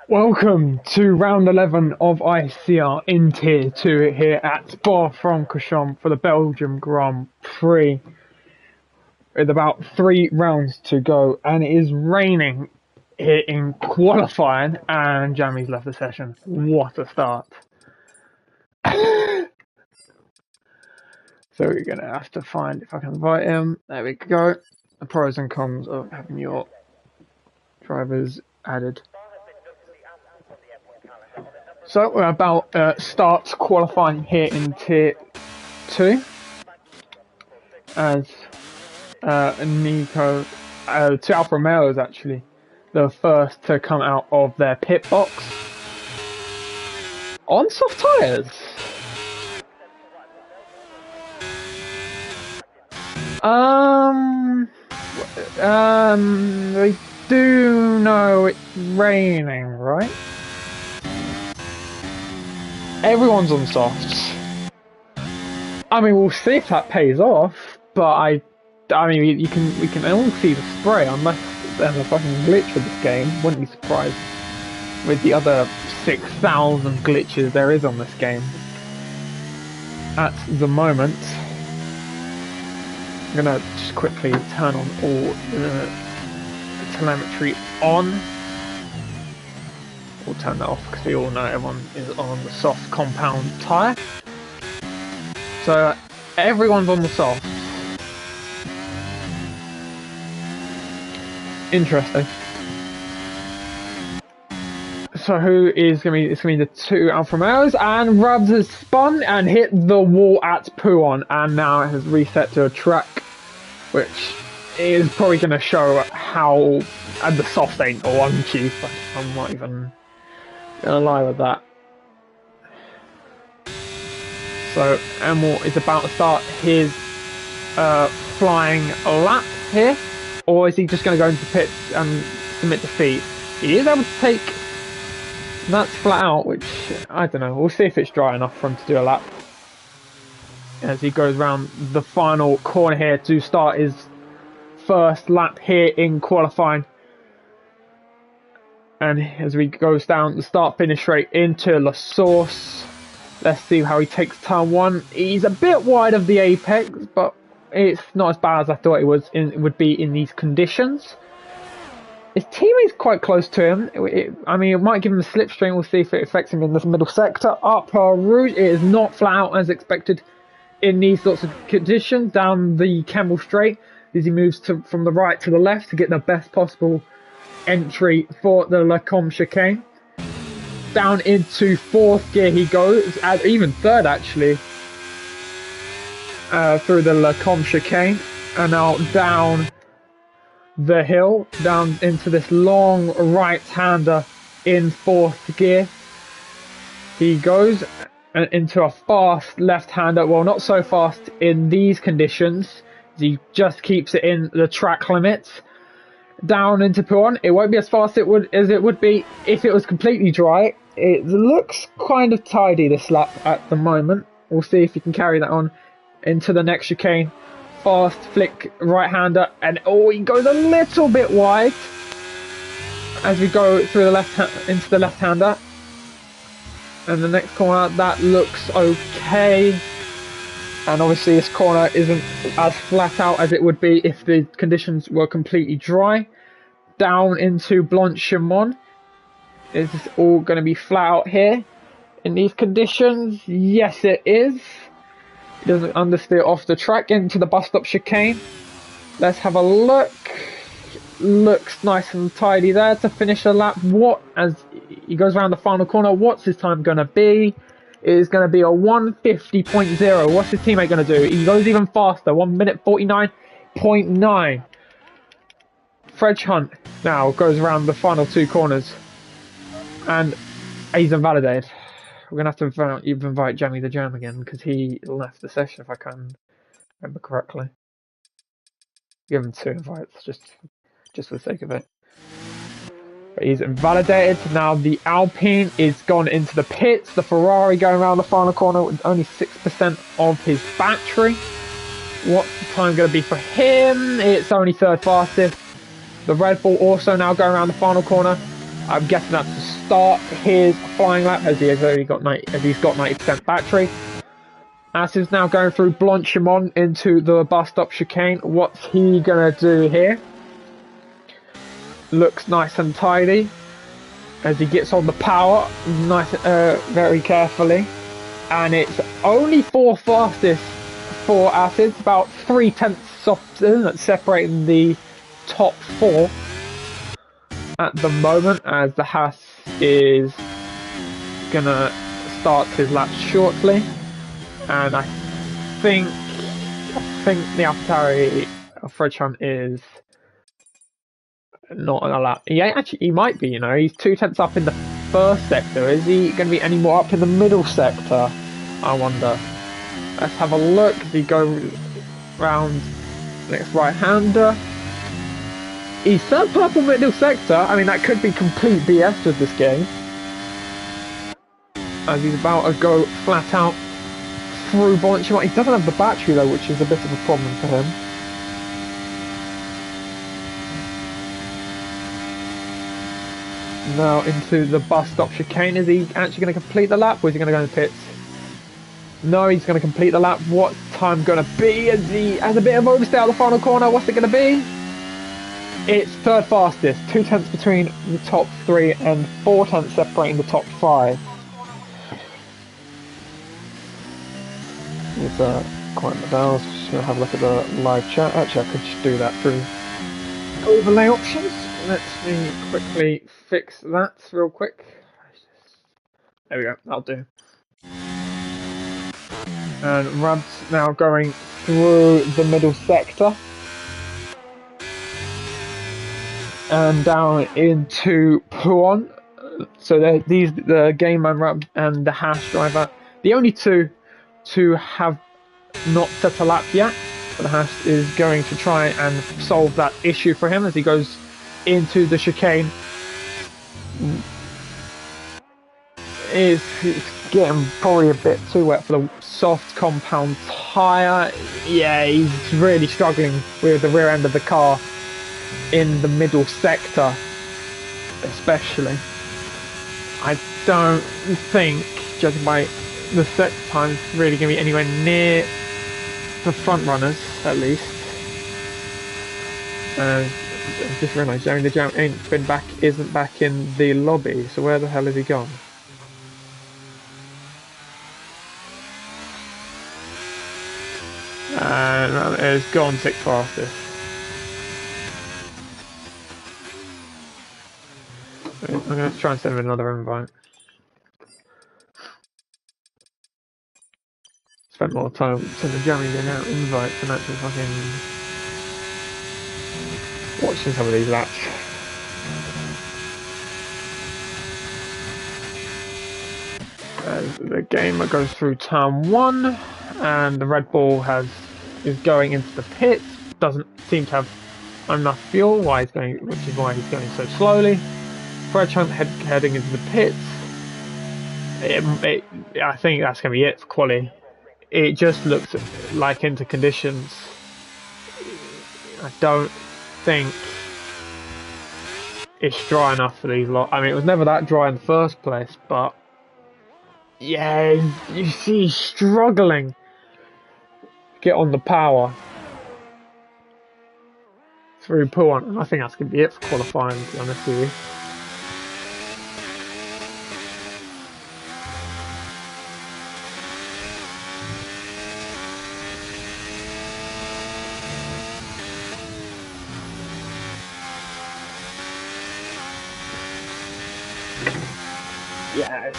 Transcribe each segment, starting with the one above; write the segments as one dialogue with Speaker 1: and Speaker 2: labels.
Speaker 1: Welcome to round 11 of ICR in Tier 2 here at Spa-Francorchamps for the Belgium Grand Prix. With about 3 rounds to go, and it is raining here in qualifying, and Jamie's left the session. What a start. So we're going to have to find if I can invite him. There we go. The pros and cons of having your drivers added. So we're about start qualifying here in Tier 2 as Nico, two Alfa Romeos actually, the first to come out of their pit box on soft tyres. We do know it's raining, right? Everyone's on softs. I mean, we'll see if that pays off, but I mean, we can all see the spray unless there's a fucking glitch with this game. Wouldn't be surprised with the other 6,000 glitches there is on this game at the moment. I'm gonna just quickly turn on all the telemetry on. We'll turn that off because we all know everyone is on the soft compound tyre. So everyone's on the soft. Interesting. So who is going to be? It's going to be the two Alfa Romeos, and Rubs has spun and hit the wall at Pouon, and now it has reset to a track, which is probably going to show how the soft ain't all on cheap. I'm not even gonna lie with that. So Emil is about to start his flying lap here, or is he just going to go into the pits and submit defeat? He is able to take that flat out, which I don't know. We'll see if it's dry enough for him to do a lap as he goes around the final corner here to start his first lap here in qualifying. And as he goes down the start-finish straight into La Source, let's see how he takes turn 1. He's a bit wide of the apex, but it's not as bad as I thought it would be in these conditions. His teammate's quite close to him. I mean, it might give him a slipstream. We'll see if it affects him in this middle sector. Up Rouge, it is not flat out as expected in these sorts of conditions. Down the Camel Straight as he moves from the right to the left to get the best possible entry for the Lacombe chicane. Down into 4th gear he goes, even 3rd actually, through the Lacombe chicane, and now down the hill, down into this long right-hander in 4th gear he goes, and into a fast left-hander. Well, not so fast in these conditions, he just keeps it in the track limits. Down into Pouon, it won't be as fast as it would be if it was completely dry. It looks kind of tidy this lap at the moment. We'll see if he can carry that on into the next chicane. Fast flick right-hander, and oh, he goes a little bit wide as we go through the into the left-hander. And the next corner, that looks okay. And obviously this corner isn't as flat out as it would be if the conditions were completely dry. Down into Blanchimont. Is this all going to be flat out here in these conditions? Yes, it is. It doesn't understeer off the track into the bus stop chicane. Let's have a look. Looks nice and tidy there to finish the lap. As he goes around the final corner, what's his time going to be? It is going to be a 150.0. What's his teammate going to do? He goes even faster. 1 minute 49.9. Fredge Hunt now goes around the final 2 corners. And he's invalidated. We're going to have to invite Jamie the Jam again because he left the session, if I can remember correctly. Give him 2 invites just for the sake of it. But he's invalidated. Now the Alpine is gone into the pits. The Ferrari going around the final corner with only 6% of his battery. What's the time going to be for him? It's only 3rd fastest. The Red Bull also now going around the final corner. I'm guessing that's to start his flying lap as he's got 90% battery. As he's now going through Blanchimont into the bus stop chicane. What's he gonna do here? Looks nice and tidy as he gets on the power, very carefully. And it's only 4 fastest for Acids, about 3/10 separating the top 4 at the moment, as the Haas is gonna start his lap shortly. And I think the AlphaTauri Fredchan is not on a lap. Yeah, actually, he might be. You know, he's 2/10 up in the first sector. Is he going to be any more up in the middle sector? I wonder. Let's have a look. As he goes round next right-hander. He's third purple middle sector. I mean, that could be complete BS with this game, as he's about to go flat out through Blanchimont. He doesn't have the battery though, which is a bit of a problem for him. Now into the bus stop chicane. Is he actually going to complete the lap, or is he going to go in the pits? No, he's going to complete the lap. What's time going to be? As he has a bit of overstay out the final corner. What's it going to be? It's third fastest. 2/10 between the top 3 and 4/10 separating the top 5. It's quite the bells. Just going to have a look at the live chat. Actually, I could just do that through overlay options. Let me quickly fix that real quick. There we go, that'll do. And Rab's now going through the middle sector and down into Puon. So the Game Man Rab and the Haas driver, the only two to have not set a lap yet. But the Haas is going to try and solve that issue for him as he goes into the chicane. It's getting probably a bit too wet for the soft compound tyre. Yeah, he's really struggling with the rear end of the car in the middle sector especially. I don't think, judging by the set time, it's really going to be anywhere near the front runners, at least. I just realised Jeremy the Jam isn't back in the lobby, so where the hell has he gone? It's gone 6th fastest. I'm going to try and send him another invite. Spent more time sending Jeremy the Jam invites than actually fucking watching some of these laps. As the gamer goes through turn 1, and the Red Bull is going into the pits. Doesn't seem to have enough fuel, which is why he's going so slowly. Fredchan heading into the pits. I think that's going to be it for quali. It just looks like into conditions. I don't think it's dry enough for these lot. I mean, it was never that dry in the first place, but yeah, you see he's struggling to get on the power through Puon, and I think that's going to be it for qualifying, to be honest with you. Yeah,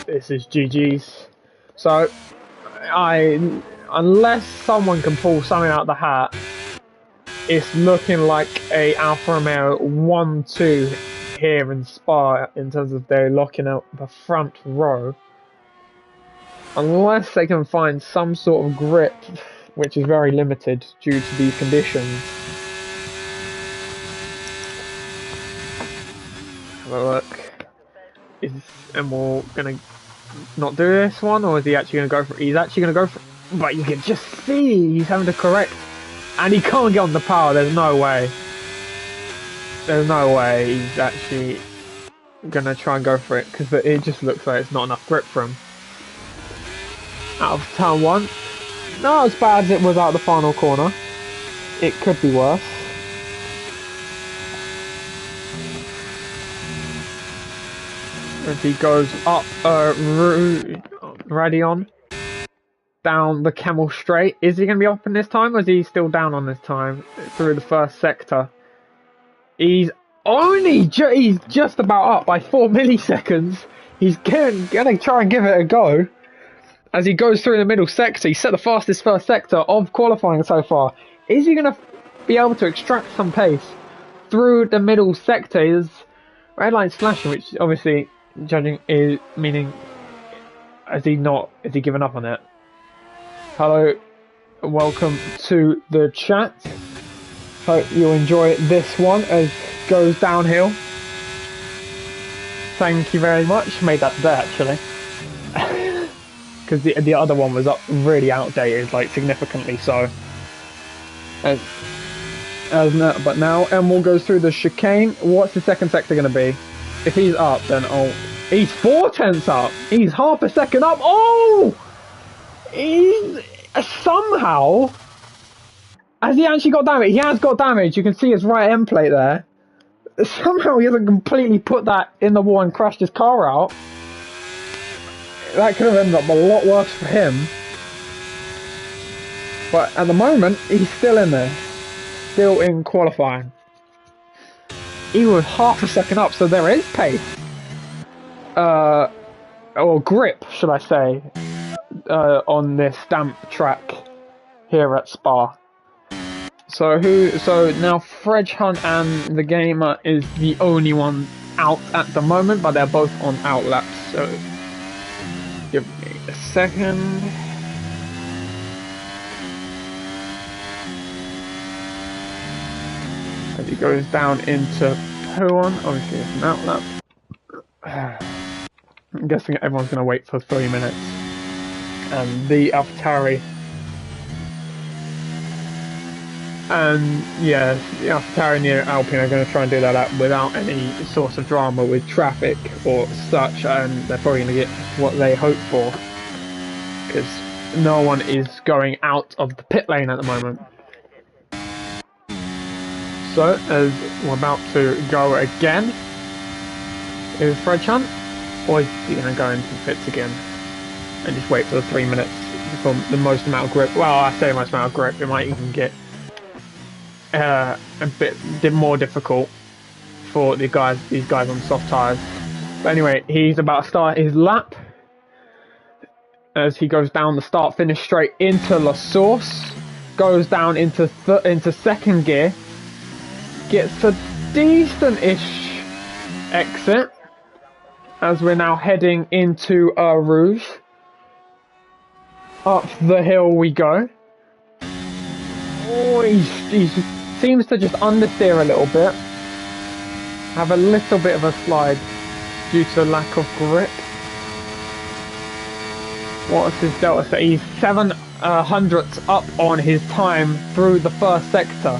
Speaker 1: this is GG's. So, unless someone can pull something out of the hat, it's looking like a Alfa Romeo 1-2 here in Spa in terms of they're locking out the front row. Unless they can find some sort of grip, which is very limited due to these conditions. Have a look. Is Emil gonna not do this one, or is he actually gonna go for it? He's actually gonna go for it, but you can just see he's having to correct, and he can't get on the power. There's no way. there's no way he's actually gonna try and go for it because it just looks like it's not enough grip for him. Out of turn 1. Not as bad as it was out of the final corner. It could be worse. As he goes up Radion down the Camel Straight. Is he going to be up in this time or is he still down on this time through the first sector? He's just about up by 4 milliseconds. He's going to try and give it a go. As he goes through the middle sector, he set the fastest first sector of qualifying so far. Is he going to be able to extract some pace through the middle sector? His red line's flashing, which obviously judging is meaning has he given up on it? Hello, welcome to the chat. Hope you enjoy this one as it goes downhill. Thank you very much. Made that today actually. Because the other one was really outdated, like significantly so. But now Emerald goes through the chicane. What's the second sector going to be? If he's up, then he's 4/10 up. He's half a second up. Oh, he's somehow. Has he actually got damage? He has got damage. You can see his right end plate there. Somehow he hasn't completely put that in the wall and crashed his car out. That could have ended up a lot worse for him. But at the moment, he's still in there. Still in qualifying. He was half a second up, so there is pace. Or grip, should I say, on this damp track here at Spa. So now Fredge Hunt and the Gamer is the only one out at the moment, but they're both on out laps, so give me a second. As he goes down into Puon, obviously it's an out lap. I'm guessing everyone's going to wait for 3 minutes. And the AlphaTauri. And yeah, the AlphaTauri and the Alpine are going to try and do that up without any sort of drama with traffic or such, and they're probably going to get what they hope for. Because no one is going out of the pit lane at the moment. So, as we're about to go again, is Fredge Hunt, or is he going to go into the pits again and just wait for the 3 minutes for the most amount of grip? Well, I say most amount of grip, it might even get a bit more difficult for these guys on soft tyres. But anyway, he's about to start his lap as he goes down the start-finish straight into La Source, goes down into second gear. Gets a decent-ish exit as we're now heading into Rouge. Up the hill we go. Oh, he seems to just understeer a little bit. Have a little bit of a slide due to lack of grip. What's his delta? So he's 7 hundredths up on his time through the first sector.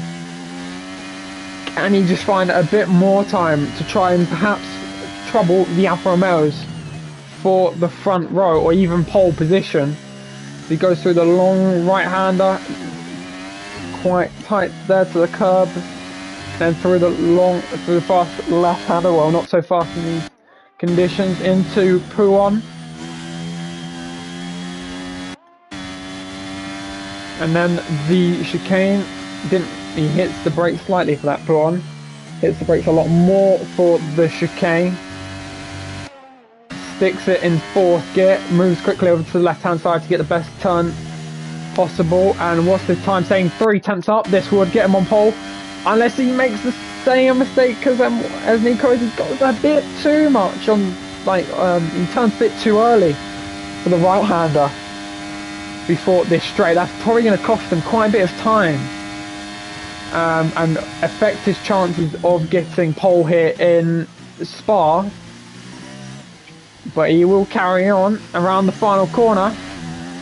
Speaker 1: Can he just find a bit more time to try and perhaps trouble the Alfa Romeos for the front row or even pole position? He goes through the long right-hander, quite tight there to the curb, then through the fast left-hander, well, not so fast in these conditions, into Puon. And then the chicane he hits the brakes slightly for that Puon. Hits the brakes a lot more for the chicane. Sticks it in fourth gear. Moves quickly over to the left-hand side to get the best turn possible. And what's the time saying? 3/10 up. This would get him on pole. Unless he makes the same mistake because as Nico has got a bit too much on, he turns a bit too early for the right-hander before this straight. That's probably going to cost him quite a bit of time. And affect his chances of getting pole here in Spa. But he will carry on around the final corner.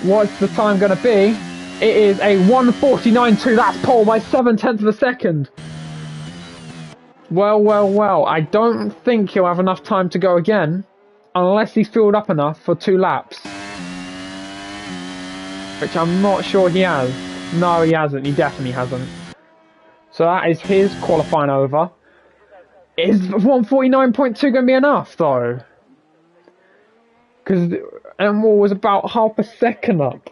Speaker 1: What's the time going to be? It is a 1:49.2. That's pole by 7/10 of a second. Well. I don't think he'll have enough time to go again, unless he's filled up enough for 2 laps. Which I'm not sure he has. No, he hasn't. He definitely hasn't. So that is his qualifying over. Is 149.2 going to be enough, though? Because Emerald was about half a second up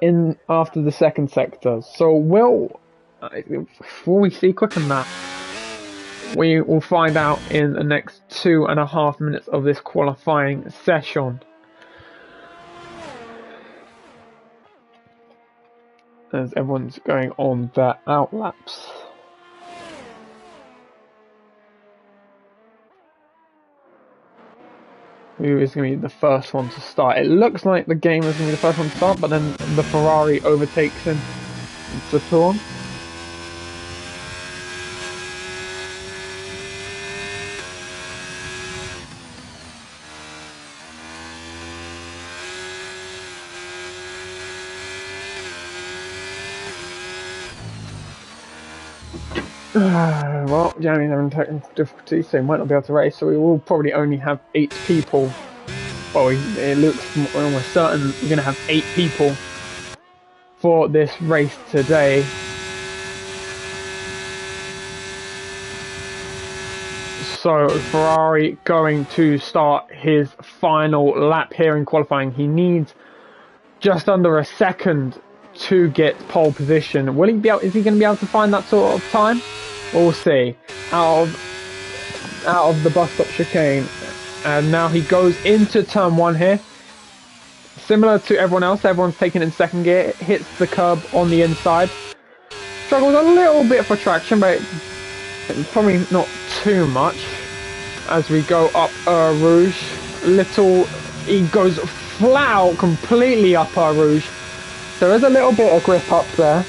Speaker 1: in after the second sector. So will we see quicker than that? We will find out in the next 2.5 minutes of this qualifying session. As everyone's going on their outlaps. Who is going to be the first one to start? It looks like the game is going to be the first one to start, but then the Ferrari overtakes him. It's a turn. Well, Jeremy's having technical difficulties, so he might not be able to race, so we will probably only have 8 people. Well, it looks almost certain we're going to have 8 people for this race today. So, Ferrari going to start his final lap here in qualifying. He needs just under a second to get pole position. Will he be able, is he going to be able to find that sort of time? We'll see. Out of the bus stop chicane, and now he goes into turn 1 here. Similar to everyone else, everyone's taking it in second gear. Hits the curb on the inside. Struggles a little bit for traction, but probably not too much. As we go up Rouge, he goes flat out completely up Rouge. So there's a little bit of grip up there.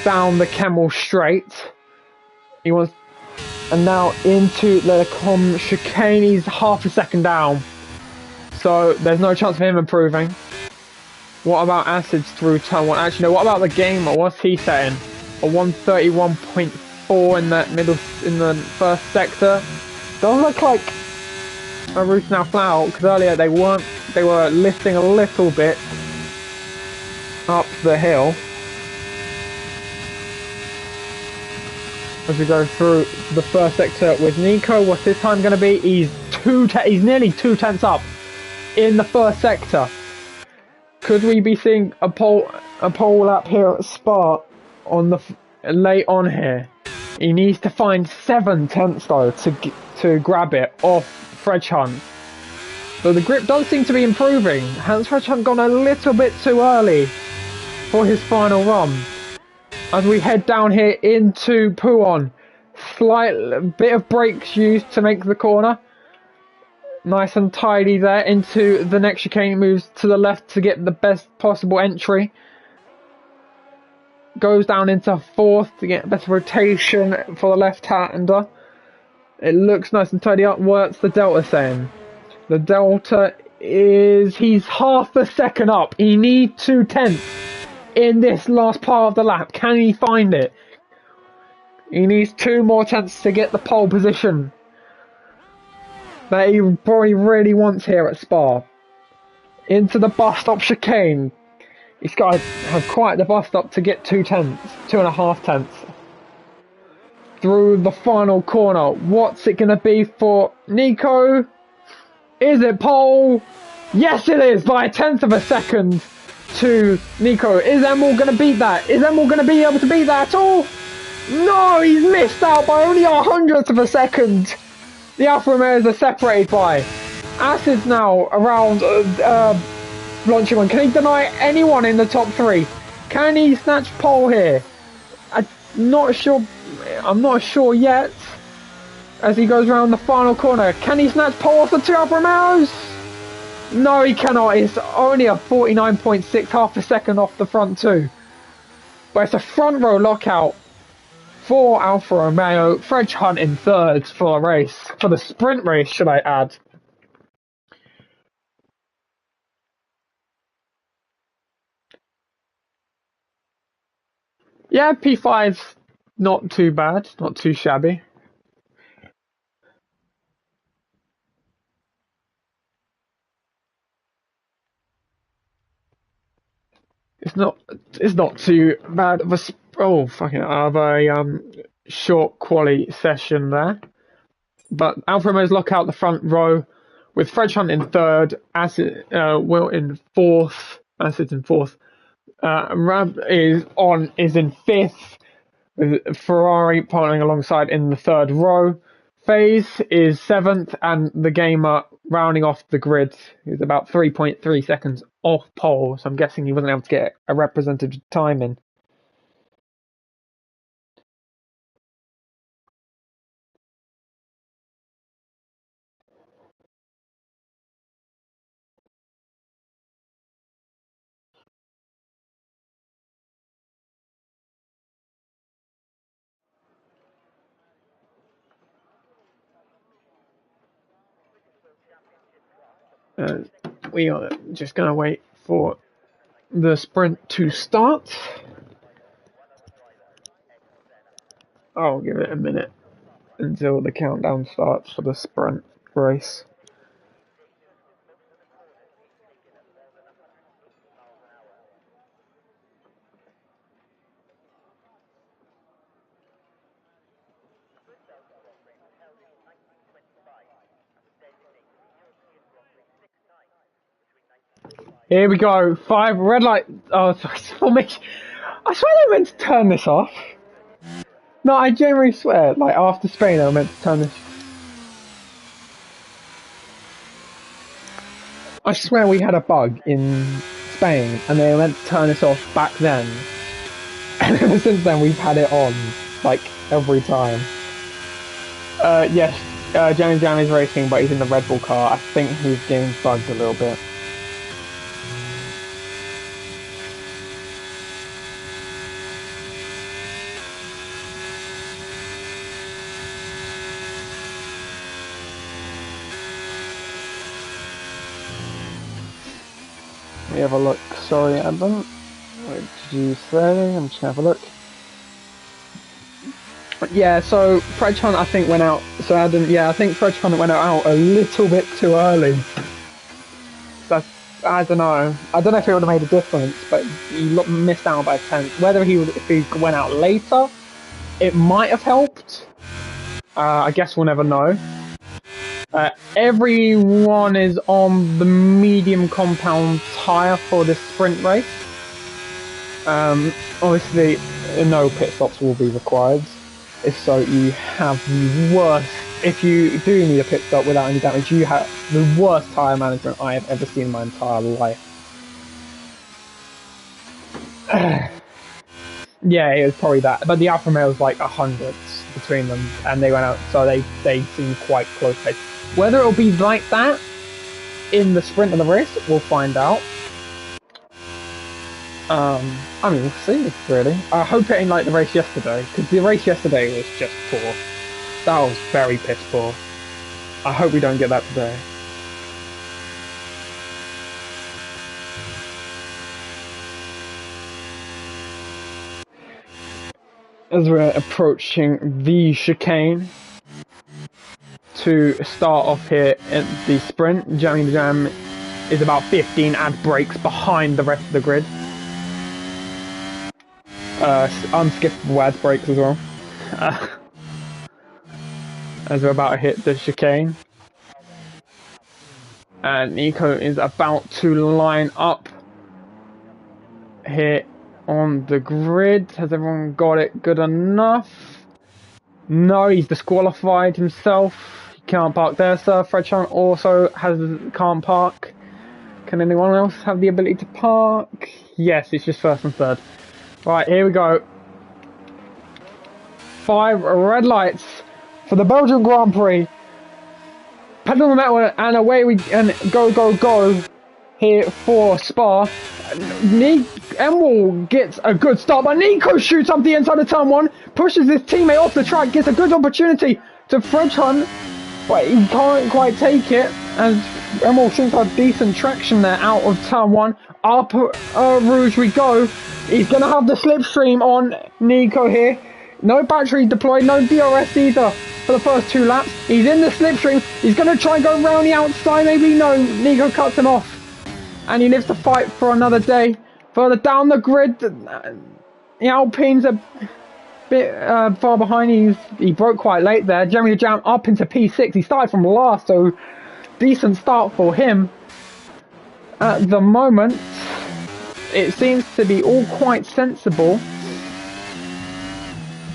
Speaker 1: Down the Camel straight. And now into the chicane. He's half a second down. So there's no chance of him improving. What about Acids through turn 1? Actually, no, what about the gamer? What's he setting? A 131.4 in the first sector. Doesn't look like a Rouge now flat out, because earlier they were lifting a little bit up the hill. As we go through the first sector with Nico, what's his time going to be? He's nearly 2 tenths up in the first sector. Could we be seeing a pole lap here at Spa on the late on here? He needs to find 7 tenths though to grab it off Fredge Hunt. So the grip does seem to be improving. Has Fredge Hunt gone a little bit too early for his final run? As we head down here into Pouhon, slight bit of brakes used to make the corner. Nice and tidy there into the next chicane, moves to the left to get the best possible entry. Goes down into 4th to get better rotation for the left-hander. It looks nice and tidy up. What's the Delta saying? The Delta is, he's half a second up. He needs 2 tenths. In this last part of the lap. Can he find it? He needs 2 more tenths to get the pole position that he probably really wants here at Spa. Into the bus stop chicane. He's got to have quite the bus stop to get 2 tenths, 2.5 tenths. Through the final corner. What's it going to be for Nico? Is it pole? Yes it is, by 1/10 of a second. To Nico. Is Emerald going to beat that? Is Emerald going to be able to beat that at all? No, he's missed out by only 1/100th of a second. The Alfa Romeos are separated by. Acids now around launching one. Can he deny anyone in the top 3? Can he snatch pole here? I'm not sure yet. As he goes around the final corner. Can he snatch pole off the 2 Alfa Romeos? No, he cannot. It's only a 49.6, half a second off the front 2. But it's a front row lockout for Alfa Romeo. Fredge Hunt in 3rd for the race. For the sprint race, should I add. Yeah, P5 Not too bad, not too shabby. It's not too bad of a short quality session there. But Alfa Romeo's lock out the front row with Fred Hunt in third, Will in fourth, Acid in fourth. Rab is in fifth, with Ferrari partnering alongside in the third row. FaZe is seventh, and the Gamer rounding off the grid. He's about 3.3 seconds off pole, so I'm guessing he wasn't able to get a representative time in. We are just going to wait for the sprint to start. I'll give it a minute until the countdown starts for the sprint race. Here we go. 5 red light. Oh, sorry. I swear they meant to turn this off. No, I genuinely swear. Like after Spain, they were meant to turn this. I swear we had a bug in Spain, and they were meant to turn this off back then. And ever since then, we've had it on like every time. Yes, Jamie Jam is racing, but he's in the Red Bull car. I think his game's bugged a little bit. Let me have a look. Sorry, Adam. What did you say? I'm just gonna have a look. Yeah, so Fred Hunt I think went out. So Adam, yeah, I think Fred Hunt went out a little bit too early. So I don't know. I don't know if it would have made a difference, but he missed out by 10. Whether if he went out later, it might have helped. I guess we'll never know. Everyone is on the medium compound tyre for this sprint race. Obviously, no pit stops will be required. If so, you have the worst. If you do need a pit stop without any damage, you have the worst tyre management I have ever seen in my entire life. Yeah, it was probably that. But the Alfa Romeo was like 100 between them, and they went out, so they seemed quite close. Whether it'll be like that in the sprint of the race, we'll find out. I mean, we'll see, really. I hope it ain't like the race yesterday, because the race yesterday was just poor. That was very piss poor. I hope we don't get that today. As we're approaching the chicane to start off here at the sprint, Jammy Jam is about 15 ad breaks behind the rest of the grid. Unskippable ad breaks as well. As we're about to hit the chicane. And Nico is about to line up here on the grid. Has everyone got it good enough? No, he's disqualified himself. He can't park there, sir. Fred Hunt also can't park. Can anyone else have the ability to park? Yes, it's just first and third. Right, here we go. 5 red lights for the Belgian Grand Prix. Pedal the metal and away we go here for Spa. Emil gets a good start, but Nico shoots up the inside of turn 1, pushes his teammate off the track, gets a good opportunity to Fred Hunt, but he can't quite take it, and Emil seems to have decent traction there out of turn 1. Up Rouge we go. He's going to have the slipstream on Nico here. No battery deployed, no DRS either for the first 2 laps. He's in the slipstream. He's going to try and go around the outside. Maybe no. Nico cuts him off. And he lives to fight for another day. Further down the grid, the Alpine's a bit far behind. He broke quite late there. Jeremy Jam up into P6. He started from last, so decent start for him. At the moment, it seems to be all quite sensible.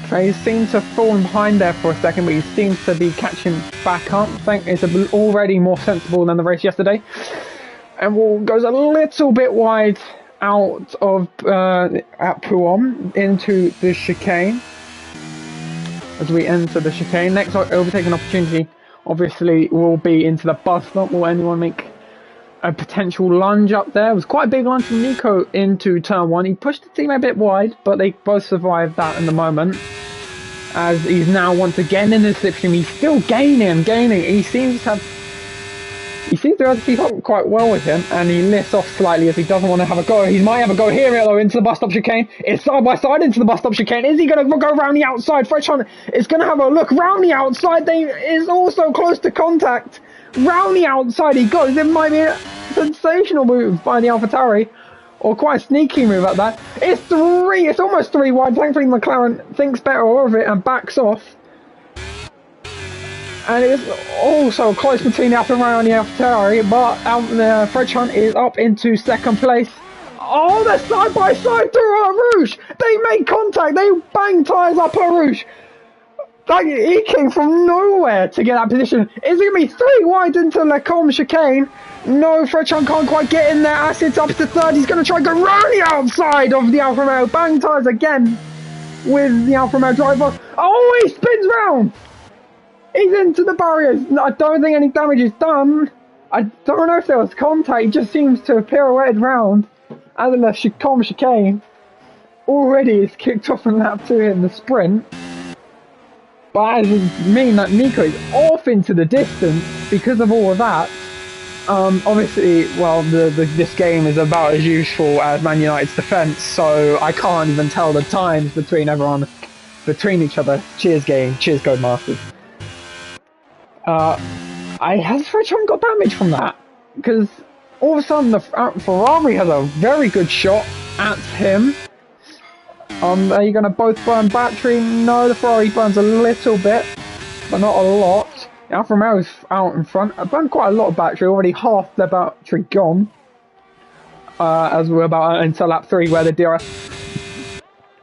Speaker 1: He seems to have fallen behind there for a second, but he seems to be catching back up. I think it's already more sensible than the race yesterday. And goes a little bit wide out of at Puom into the chicane. As we enter the chicane, next overtaking opportunity obviously will be into the bus stop. Will anyone make a potential lunge up there? It was quite a big lunge from Nico into turn 1. He pushed the team a bit wide, but they both survived that in the moment. As he's now once again in the slipstream, he's still gaining. He seems to be able to keep up quite well with him, and he lifts off slightly as he doesn't want to have a go. He might have a go here though into the bus stop chicane. It's side by side into the bus stop chicane. Is he going to go around the outside? Fredshon is going to have a look round the outside. They is also close to contact. Round the outside he goes. It might be a sensational move by the AlphaTauri, or quite a sneaky move at that. It's almost 3 wide. Thankfully McLaren thinks better of it and backs off. And it's also close between the Alfa Romeo and the AlphaTauri, but Fredshon is up into 2nd place. Oh, they're side by side through Eau Rouge. They made contact. They banged tyres up Eau Rouge. Like, he came from nowhere to get that position. Is it going to be 3 wide into Le Combe chicane? No, Fredshon can't quite get in there. Acid's up to 3rd. He's going to try and go round the outside of the Alfa Romeo. Bang tyres again with the Alfa Romeo driver. Oh, he spins round. He's into the barriers. I don't think any damage is done. I don't know if there was contact. He just seems to have pirouetted round out of the Combe chicane. Already it's kicked off in lap 2 in the sprint. But as mean that Nico is off into the distance because of all of that. Obviously, well, this game is about as useful as Man United's defence, so I can't even tell the times between each other. Cheers, game. Cheers, Codemasters. Has Fredshon got damage from that? Because all of a sudden the Ferrari has a very good shot at him. Are you going to both burn battery? No, the Ferrari burns a little bit, but not a lot. The Alfa Romeo's out in front. I burned quite a lot of battery, already half the battery gone. As we're about into lap 3 where the DRS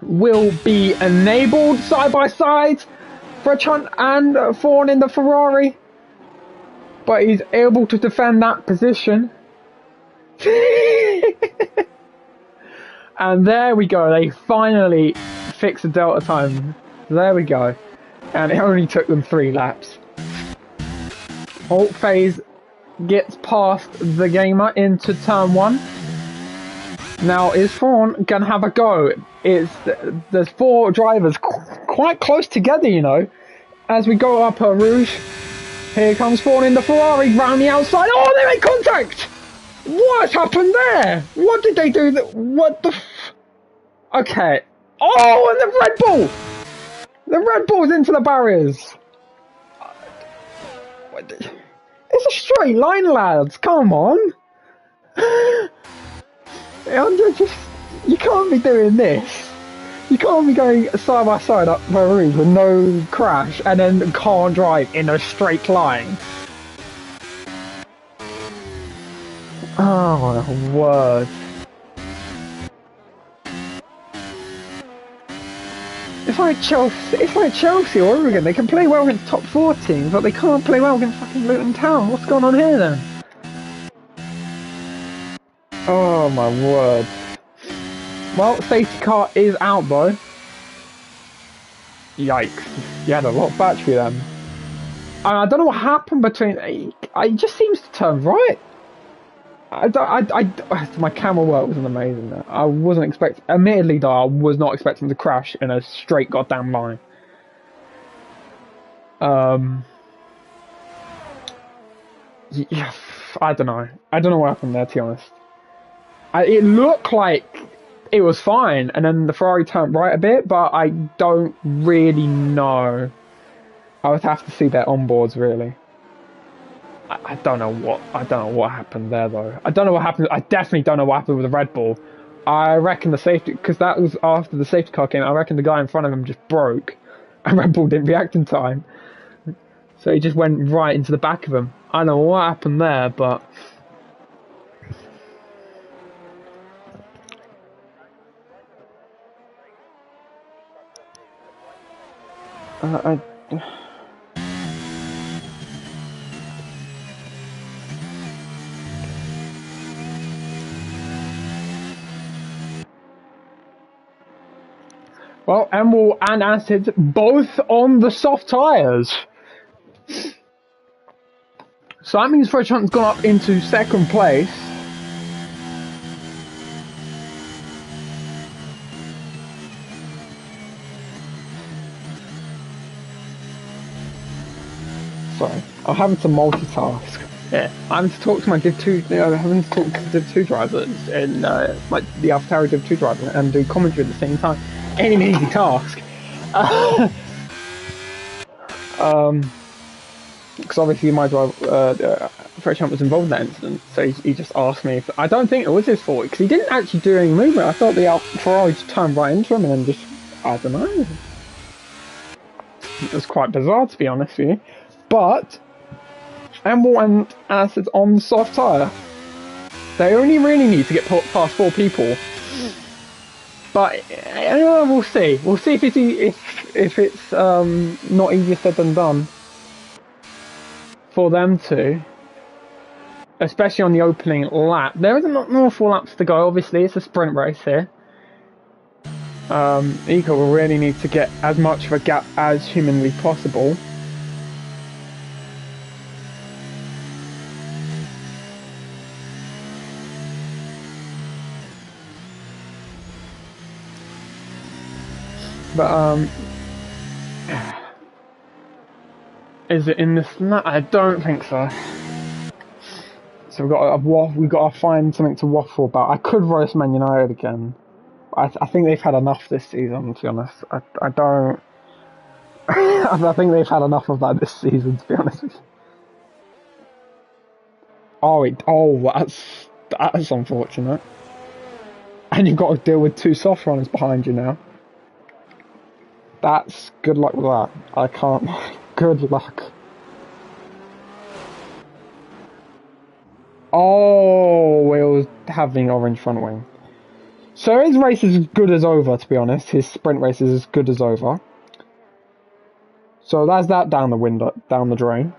Speaker 1: will be enabled side by side. Fredshon and Fawn in the Ferrari, but he's able to defend that position. And there we go, they finally fixed the delta time. There we go. And it only took them 3 laps. Alt phase gets past the gamer into turn 1. Now, is Fawn gonna have a go? There's 4 drivers quite close together, you know. As we go up Eau Rouge, here comes Fawn in the Ferrari round the outside. Oh, they made contact! What happened there? What did they do? What the Okay. Oh, and the Red Bull! The Red Bull's into the barriers. It's a straight line, lads. Come on. You can't be doing this. You can't be going side by side up Eau Rouge with no crash and then can't drive in a straight line. Oh my word. It's like Chelsea or Oregon. They can play well against top 4 teams, but they can't play well against fucking Luton Town. What's going on here then? Oh my word. Well, safety car is out though. Yikes. You had a lot of battery then. I don't know what happened between... It just seems to turn right. My camera work wasn't amazing there. I wasn't expecting... Admittedly though, I was not expecting to crash in a straight goddamn line. Yeah, I don't know. I don't know what happened there, to be honest. It looked like it was fine, and then the Ferrari turned right a bit, but I don't really know. I would have to see their onboards really. I don't know what happened there though. I don't know what happened. I definitely don't know what happened with the Red Bull. I reckon the safety, because that was after the safety car came. I reckon the guy in front of him just broke, and Red Bull didn't react in time, so he just went right into the back of him. I don't know what happened there, but. Well, Emerald and Acid both on the soft tyres. So that means Fredchant's gone up into second place. Sorry, I'm having to multitask. Yeah, I'm having to talk to my Div 2, having to talk to Div 2 drivers and the AlphaTauri Div 2 driver and do commentary at the same time. Ain't an easy task. Because obviously my driver, Fredchant was involved in that incident, so he just asked me if, I don't think it was his fault, because he didn't actually do any movement. I thought the Ferrari just turned right into him and then just, I don't know. It was quite bizarre, to be honest with you. But Amble and Acid's on the soft tyre. They only really need to get past 4 people. But we'll see. We'll see if it's not easier said than done for them to, especially on the opening lap. There isn't an awful laps to go. Obviously, it's a sprint race here. Eco will really need to get as much of a gap as humanly possible. But is it in this? No, I don't think so. So we've got to find something to waffle about. I could roast Man United again. I think they've had enough this season. To be honest, I don't. I think they've had enough of that this season. To be honest with you. That's unfortunate. And you've got to deal with 2 soft runners behind you now. That's good luck with that. I can't. Good luck. Oh, we're having orange front wing. So his race is as good as over, to be honest. His sprint race is as good as over. So that's that down the drain.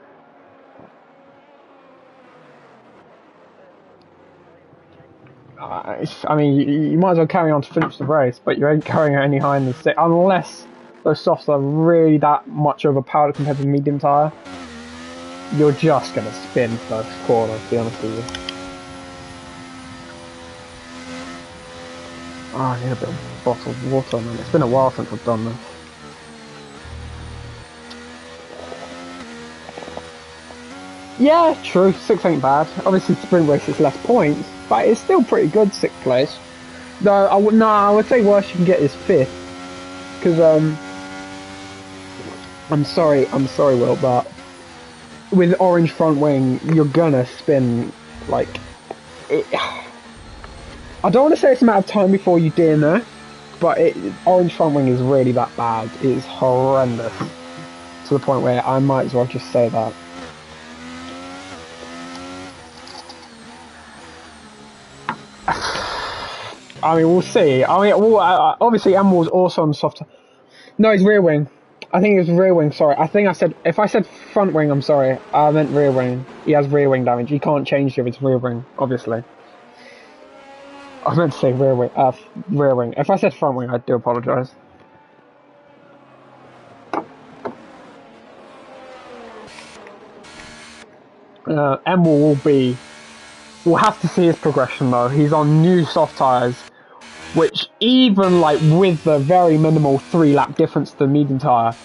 Speaker 1: I mean, you might as well carry on to finish the race, but you ain't carrying it any higher than 6, unless those softs are really that much overpowered compared to the medium tyre. You're just going to spin first corner, to be honest with you. Oh, I need a bit of bottled water, man. It's been a while since I've done this. Yeah, true. 6 ain't bad. Obviously, sprint race is less points, but it's still pretty good. 6th place. Though I would say worst you can get is 5th, because I'm sorry, Will, but with orange front wing, you're gonna spin like it. I don't want to say it's a matter of time before you DNF, but orange front wing is really that bad. It is horrendous to the point where I might as well just say that. I mean, we'll see. I mean, obviously, Emerald's also on the soft. No, he's rear wing. I think it was rear wing, sorry. If I said front wing, I'm sorry. I meant rear wing. He has rear wing damage. You can't change if it's rear wing, obviously. I meant to say rear wing. If I said front wing, I do apologise. Emerald we'll have to see his progression though. He's on new soft tyres, which even like with the very minimal 3-lap difference to the medium tyre,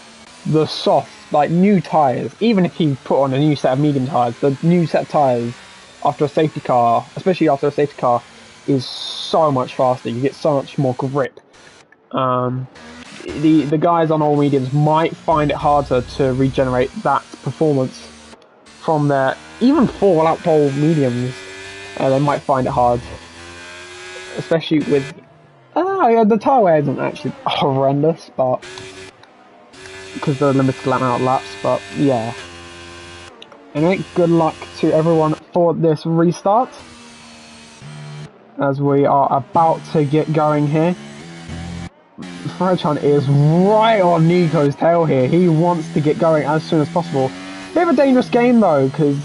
Speaker 1: the soft, like new tyres, even if he put on a new set of medium tyres, the new set of tyres after a safety car, especially after a safety car, is so much faster. You get so much more grip. The guys on all mediums might find it harder to regenerate that performance from their even 4 lap pole mediums. They might find it hard, especially with the tyre wear isn't actually horrendous, but because they're limited amount of laps. But yeah. Anyway, good luck to everyone for this restart, as we are about to get going here. Fredchan is right on Nico's tail here. He wants to get going as soon as possible. Bit of a dangerous game though, because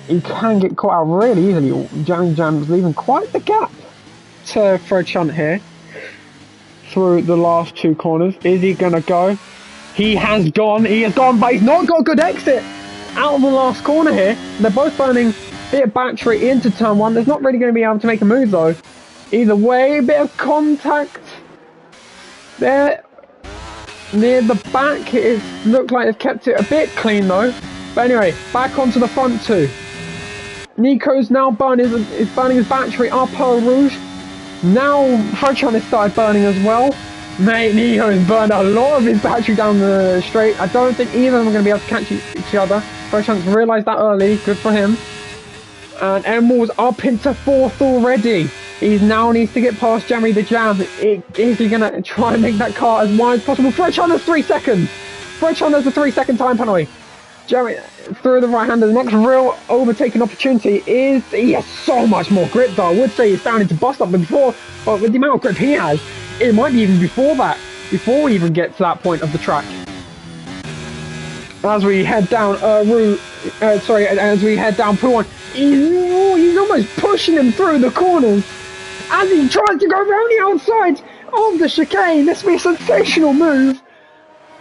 Speaker 1: he can get caught out really easily. Jam's leaving quite the gap to Fredchan here through the last 2 corners. Is he going to go? He has gone, but he's not got a good exit out of the last corner here. They're both burning a bit of battery into turn 1. There's not really going to be able to make a move though. Either way, a bit of contact there near the back. It looked like they've kept it a bit clean though. But anyway, back onto the front 2. Nico's now burning his battery up Pearl Rouge. Now Fredchan has started burning as well. Mate, Nico has burned a lot of his battery down the straight. I don't think either of them are going to be able to catch each other. Fredchan's realised that early. Good for him. And Emerald's up into 4th already. He now needs to get past Jammy the Jam. Is he going to try and make that car as wide as possible? Fredchan has 3 seconds. Fredchan has a 3-second time penalty. Jammy through the right-hander. The next real overtaking opportunity is... He has so much more grip though. I would say he's starting to bust up before, but with the amount of grip he has, it might be even before that. Before we even get to that point of the track. As we head down as we head down P1, he's almost pushing him through the corners as he tries to go around the outside of the chicane. This will be a sensational move,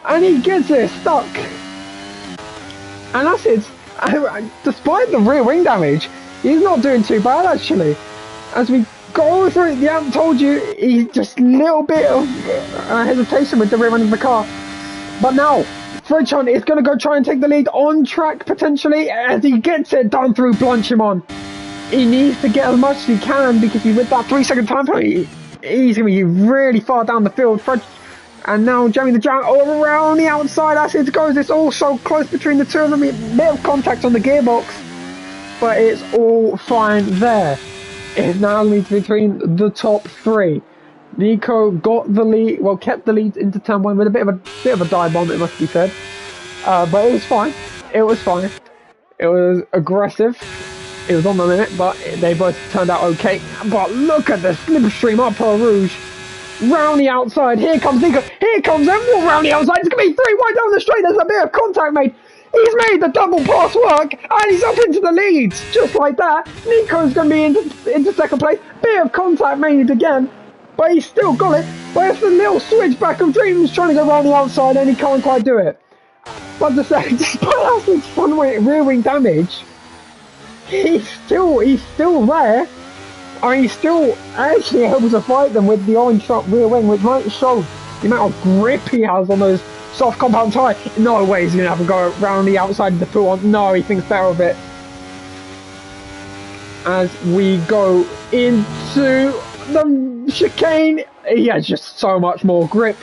Speaker 1: and he gets it stuck. And that's it. Despite the rear wing damage, he's not doing too bad actually. As we go through, yeah, I told you, he's just a little bit of hesitation with the rear end of the car. But now, Fredchan is going to go try and take the lead on track potentially as he gets it done through Blanchimon. He needs to get as much as he can because with that 3-second time penalty, he's going to be really far down the field. And now Jamie the Giant all around the outside as it goes. It's all so close between the two of them. A bit of contact on the gearbox, but it's all fine there. It's now between the top 3. Nico got the lead, well, kept the lead into turn 1 with a bit of a dive bomb, it must be said. But it was fine. It was fine. It was aggressive. It was on the limit, but they both turned out okay. But look at the slipstream up Pearl Rouge. Round the outside. Here comes Nico. Here comes Emerald round the outside. It's going to be 3 wide down the straight. There's a bit of contact made. He's made the double pass work, and he's up into the leads. Just like that. Nico's going to be into second place. Bit of contact made again. But he's still got it. But it's a little switchback of Dreams trying to go around the outside, and he can't quite do it. But despite Aston's front rear wing damage, he's still there. I mean, he's still actually able to fight them with the orange top rear wing, which might show the amount of grip he has on those soft compound tyre. No way he's going to have to go around the outside of the pool. No, he thinks better of it. As we go into the chicane, he has just so much more grip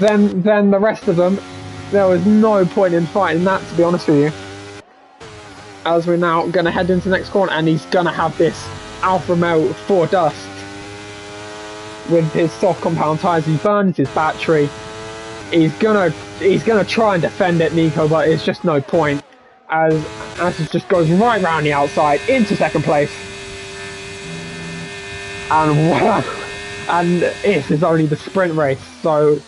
Speaker 1: than the rest of them. There was no point in fighting that, to be honest with you. As we're now going to head into the next corner, and he's going to have this Alfa Romeo for dust with his soft compound tyres. He burns his battery. He's gonna try and defend it, Nico, but it's just no point as it just goes right round the outside into second place. And this is only the sprint race, so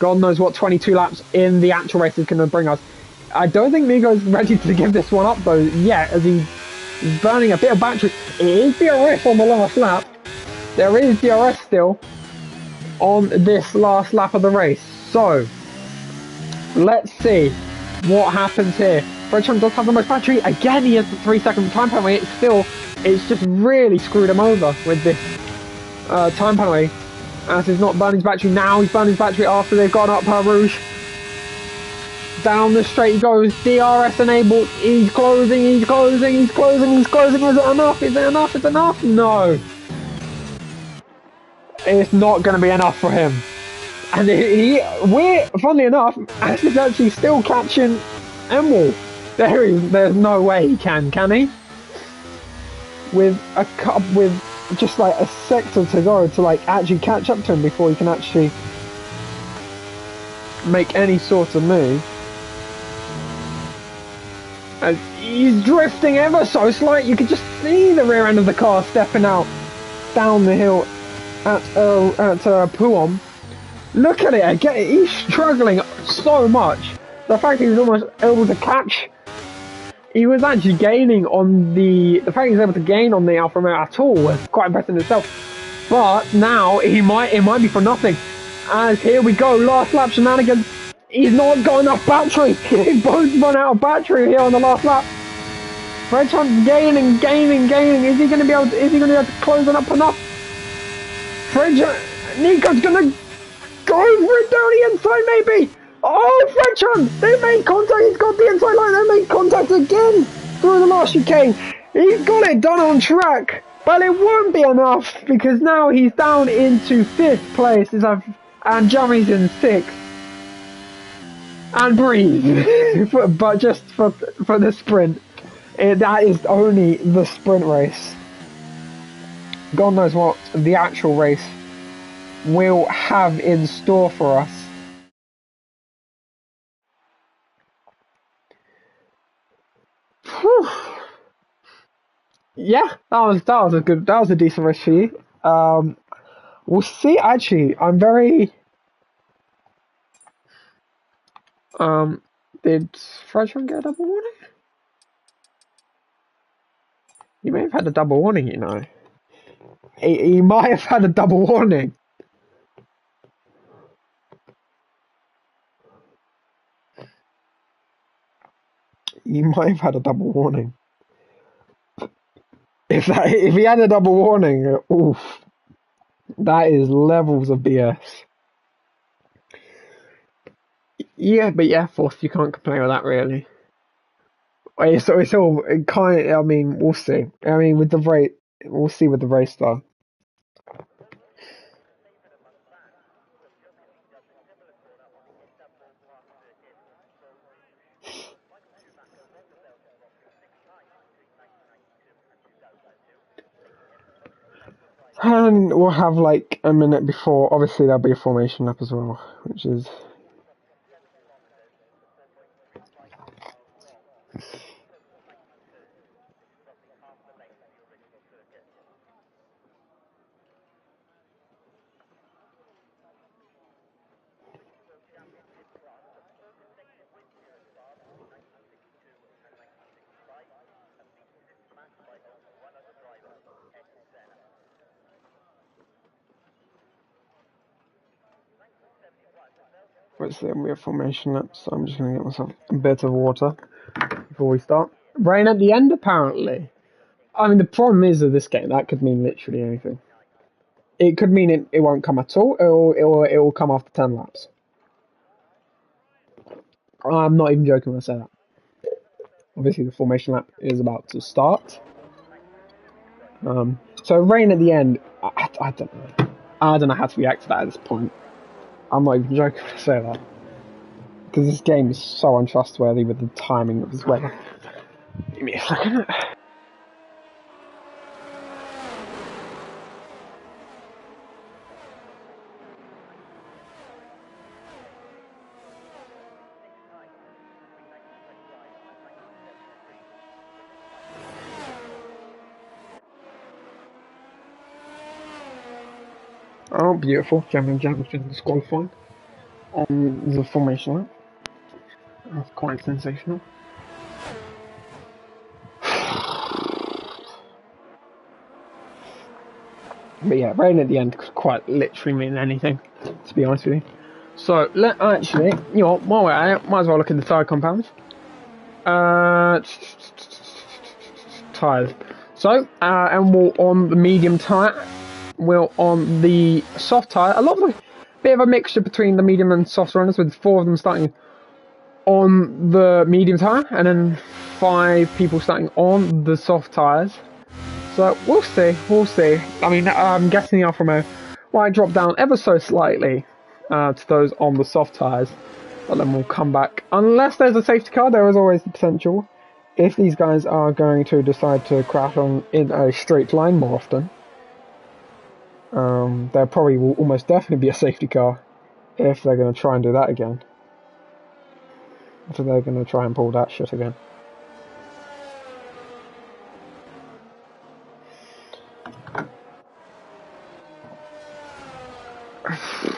Speaker 1: God knows what 22 laps in the actual race is going to bring us. I don't think Nico's ready to give this one up though yet, as he's burning a bit of battery. It is DRS on the last lap. There is DRS still on this last lap of the race. So let's see what happens here. Fredchan does have the most battery. Again, he has the 3-second time penalty. It's just really screwed him over with this time penalty. As he's not burning his battery now, he's burning his battery after they've gone up Pearl Rouge. down the straight he goes. DRS enabled. He's closing. He's closing. He's closing. He's closing. Is it enough? Is it enough? Is it enough? No. It's not going to be enough for him. And funnily enough, Ash is actually still catching Emerald. There's no way he can he? With just like a sector to go to like actually catch up to him before he can actually make any sort of move. And he's drifting ever so slightly. You could just see the rear end of the car stepping out down the hill at Puom. Look at it again. He's struggling so much. The fact he was almost able to catch. He was actually gaining on the fact he was able to gain on the Alfa Romeo at all was quite impressive in itself. But now it might be for nothing. As here we go, last lap shenanigans. He's not got enough battery. He both run out of battery here on the last lap. Fred Hunt gaining. Is he going to be able to close it up enough? Nico's going to go for it down the inside maybe. Oh, Fred Hunt, they made contact. He's got the inside line. They made contact again through the last chicane. He's got it done on track. But it won't be enough because now he's down into 5th place and Jeremy's in 6th. And breathe. But just for the sprint. That is only the sprint race. God knows what the actual race will have in store for us. Whew. Yeah, that was a decent race for you. We'll see. Actually, I'm very. Did Freshman get a double warning? He may have had a double warning, you know. He might have had a double warning. He might have had a double warning. If he had a double warning, oof, that is levels of BS. Yeah, but yeah, 4th, you can't complain with that really. It's all kind of, I mean, we'll see. I mean, with the rate, we'll see with the race though. And we'll have like a minute before, obviously there'll be a formation lap as well, which is... Let's see, we have formation lap, so I'm just going to get myself a bit of water before we start. Rain at the end, apparently. I mean, the problem is with this game, that could mean literally anything. It could mean it won't come at all, or it will come after 10 laps. I'm not even joking when I say that. Obviously, the formation lap is about to start. So rain at the end, I don't know. I don't know how to react to that at this point. I'm not even joking when I say that. Because this game is so untrustworthy with the timing of this weather. Give me a second. Oh, beautiful. German Jamison disqualified on the formation lap. That's quite sensational. But yeah, rain at the end could quite literally mean anything, to be honest with you. So, actually, you know, while we're at it, might as well look at the tyre compounds. Tyres. So, and we're on the medium tyre. We're on the soft tyre. A lot of bit of a mixture between the medium and soft runners, with 4 of them starting on the medium tyre, and then 5 people starting on the soft tyres. So we'll see. I mean, I'm guessing the Alfa Romeo might drop down ever so slightly to those on the soft tyres, but then we'll come back. Unless there's a safety car, there is always the potential. If these guys are going to decide to crash on in a straight line more often, there probably will almost definitely be a safety car if they're going to try and do that again. So they're going to try and pull that shit again.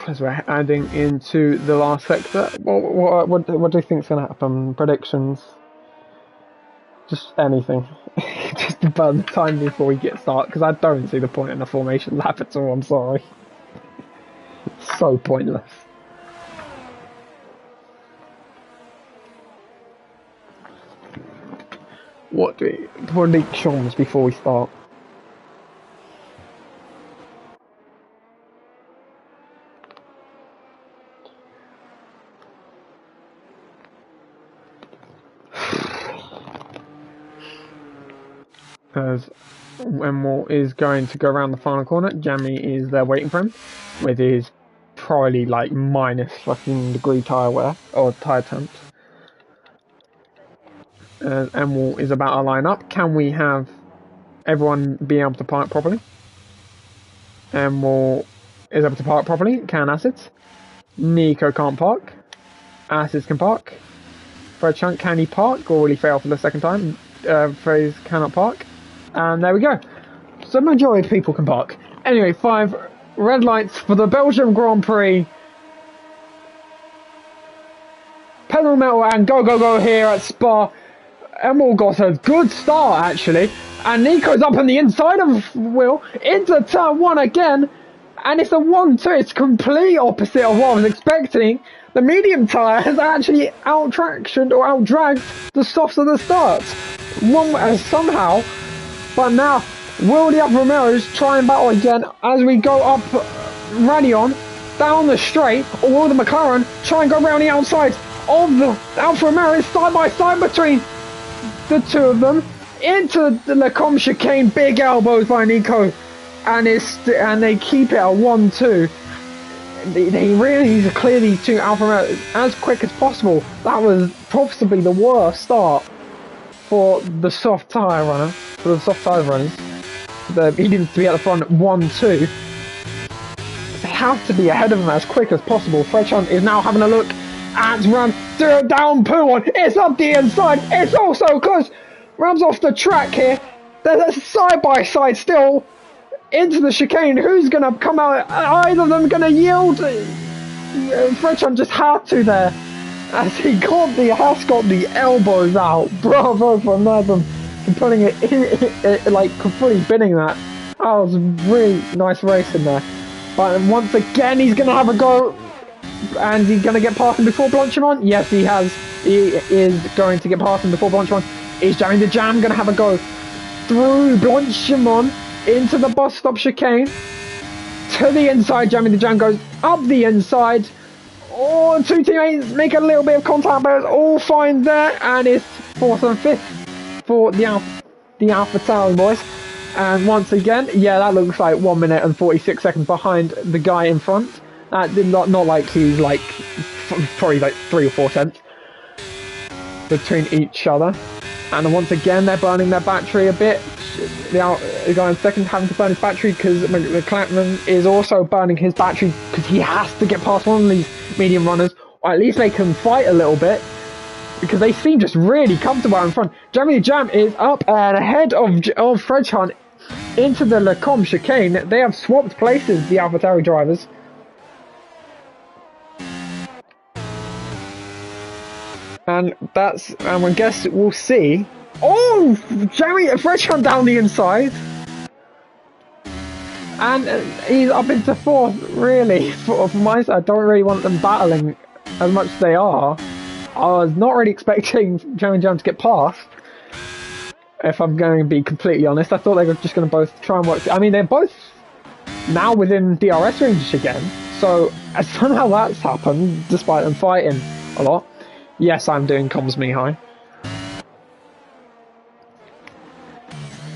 Speaker 1: As we're adding into the last sector, what do you think is going to happen? Predictions? Just anything. Just to burn the time before we get started, because I don't see the point in the formation lap at all, I'm sorry. It's so pointless. What predictions before we start? As Wemwell is going to go around the final corner, Jamie is there waiting for him with his probably like minus fucking degree tyre wear or tyre temps. Wemwell is about to line up. Can we have everyone be able to park properly? Wemwell is able to park properly. Can Acids? Nico can't park. Acids can park. Fred Chunk, can he park or will he fail for the second time? Fraser cannot park. And there we go. So the majority of people can park. Anyway, 5 red lights for the Belgium Grand Prix. Pedal metal and go here at Spa. Emil got a good start actually. And Nico's up on the inside of Will into turn 1 again. And it's a 1-2. It's complete opposite of what I was expecting. The medium tyre has actually out-tractioned or out-dragged the softs at the start. Somehow. But now, will the Alfa Romeos try and battle again as we go up Radion, down the straight, or will the McLaren try and go around the outside of the Alfa Romeos side by side between the two of them into the Lecombe chicane, big elbows by Nico, and they keep it at 1-2. They really need to clear these two Alfa Romeos as quick as possible. That was possibly the worst start for the soft tyre runner, for the soft tyre runners. He needs to be at the front 1-2. They have to be ahead of him as quick as possible. Fredchon is now having a look at Ram. Down Poo1. It's up the inside. It's also close. Ram's off the track here. They're side by side still into the chicane. Who's going to come out? Either of them going to yield? Fredchon just had to there. As he has got the elbows out. Bravo for Nathan for putting it in, like fully binning that. That was really nice racing there. But once again, he's going to have a go. And he's going to get past him before Blanchimont? Yes, he has. He is going to get past him before Blanchimont. Is Jamie the Jam going to have a go through Blanchimont into the bus stop chicane? To the inside, Jamie the Jam goes up the inside. Oh, 2 teammates make a little bit of contact, but it's all fine there. And it's 4th and 5th for the Alpha Tauri boys. And once again, yeah, that looks like 1 minute and 46 seconds behind the guy in front. That did not like he's like probably like 3 or 4 tenths between each other. And once again, they're burning their battery a bit. The guy in second having to burn his battery because McLaren is also burning his battery because he has to get past one of these medium runners, or at least make him fight a little bit, because they seem just really comfortable out in front. Jeremy Jam is up and ahead of Fred Hunt into the Lecombe chicane. They have swapped places, the AlphaTauri drivers. And I guess we'll see. Oh, Fred Hunt down the inside. And he's up into 4th, really. For my side, I don't really want them battling as much as they are. I was not really expecting Jeremy Jam to get past, if I'm going to be completely honest. I thought they were just going to both try and work. I mean, they're both now within DRS range again. So somehow that's happened, despite them fighting a lot. Yes, I'm doing comms me high.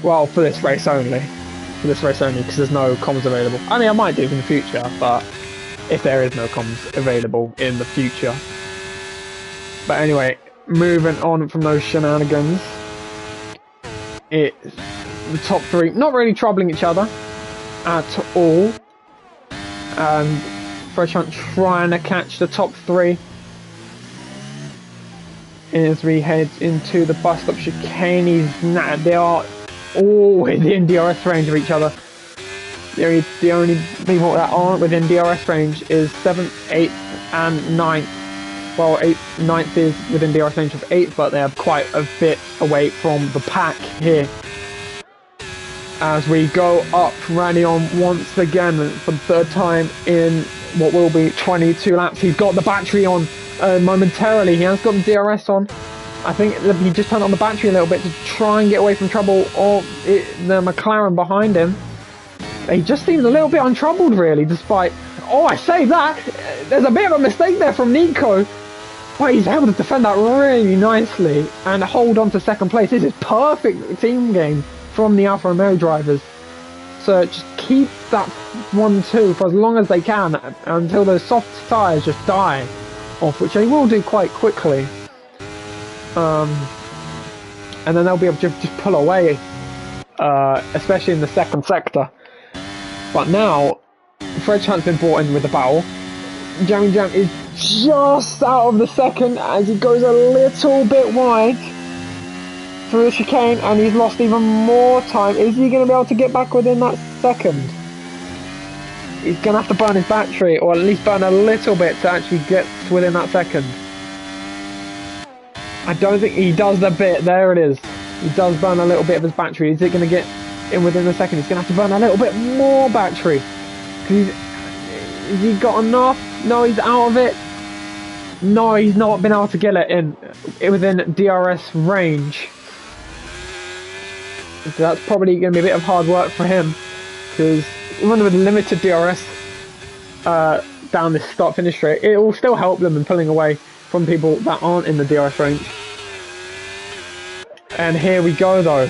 Speaker 1: Well, for this race only. For this race only, because there's no comms available. I mean, I might do in the future, but if there is no comms available in the future. But anyway, moving on from those shenanigans. It's the top three not really troubling each other at all. And Fresh Hunt trying to catch the top three as we head into the bus stop chicane. They are all within DRS range of each other. The only people that aren't within DRS range is 7th, 8th and 9th. Well, 9th is within DRS range of 8th, but they're quite a bit away from the pack here. As we go up Radion once again for the third time in what will be 22 laps. He's got the battery on momentarily. He has got the DRS on. I think he just turned on the battery a little bit to try and get away from trouble or the McLaren behind him. He just seems a little bit untroubled, really, despite... Oh, I say that! There's a bit of a mistake there from Nico. But he's able to defend that really nicely and hold on to second place. This is perfect team game from the Alfa Romeo drivers. So just keep that 1-2 for as long as they can until those soft tyres just die off, which they will do quite quickly. And then they'll be able to just pull away, especially in the second sector. But now, Fred Hunt's been brought in with the battle. Jammy Jam is just out of the second as he goes a little bit wide through the chicane, and he's lost even more time. Is he going to be able to get back within that second? He's going to have to burn his battery, or at least burn a little bit to actually get within that second. I don't think he does the bit. There it is. He does burn a little bit of his battery. Is it going to get in within the second? He's going to have to burn a little bit more battery. Has he got enough? No, he's out of it. No, he's not been able to get it in within DRS range. So that's probably going to be a bit of hard work for him, because even with limited DRS down this start-finish straight, it will still help them in pulling away from people that aren't in the DRS range. And here we go though.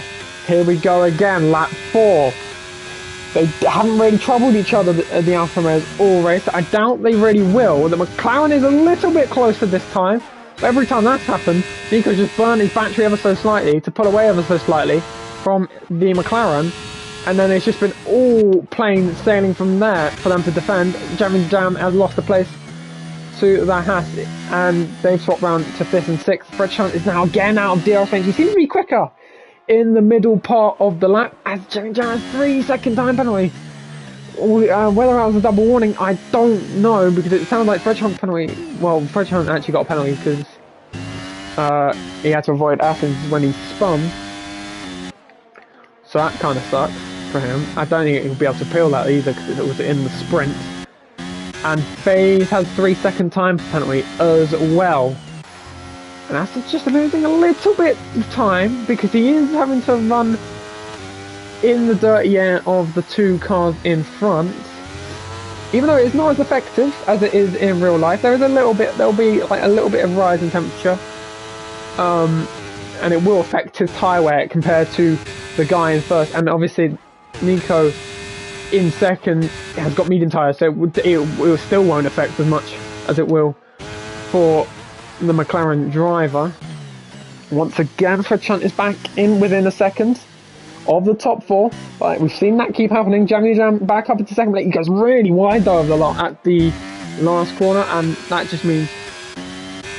Speaker 1: Here we go again, lap 4. They haven't really troubled each other, the Alfa Romeos, all race. I doubt they really will. The McLaren is a little bit closer this time. But every time that's happened, Nico's just burned his battery ever so slightly to pull away ever so slightly from the McLaren. And then it's just been all plain sailing from there for them to defend. Jammy Jam has lost the place to the Haas, and they've swapped round to 5th and 6th. Fred Hunt is now again out of DRS range. He seems to be quicker in the middle part of the lap as Jammy Jam has 3-second time penalty. Whether that was a double warning, I don't know, because it sounds like Fred Hunt penalty. Well, Fred Hunt actually got a penalty because he had to avoid Athens when he spun. So that kind of sucks for him. I don't think he'll be able to appeal that either because it was in the sprint. And FaZe has 3-second time penalty as well. And that's just losing a little bit of time because he is having to run in the dirty air of the two cars in front. Even though it's not as effective as it is in real life, there is a little bit, there'll be like a little bit of rise in temperature. And it will affect his tyre wear compared to the guy in first. And obviously Nico in second has got medium tyres, so it still won't affect as much as it will for the McLaren driver. Once again, Fred Hunt is back in within a second of the top 4. But we've seen that keep happening. Jammy Jam back up into second place. He goes really wide though of the lot at the last corner, and that just means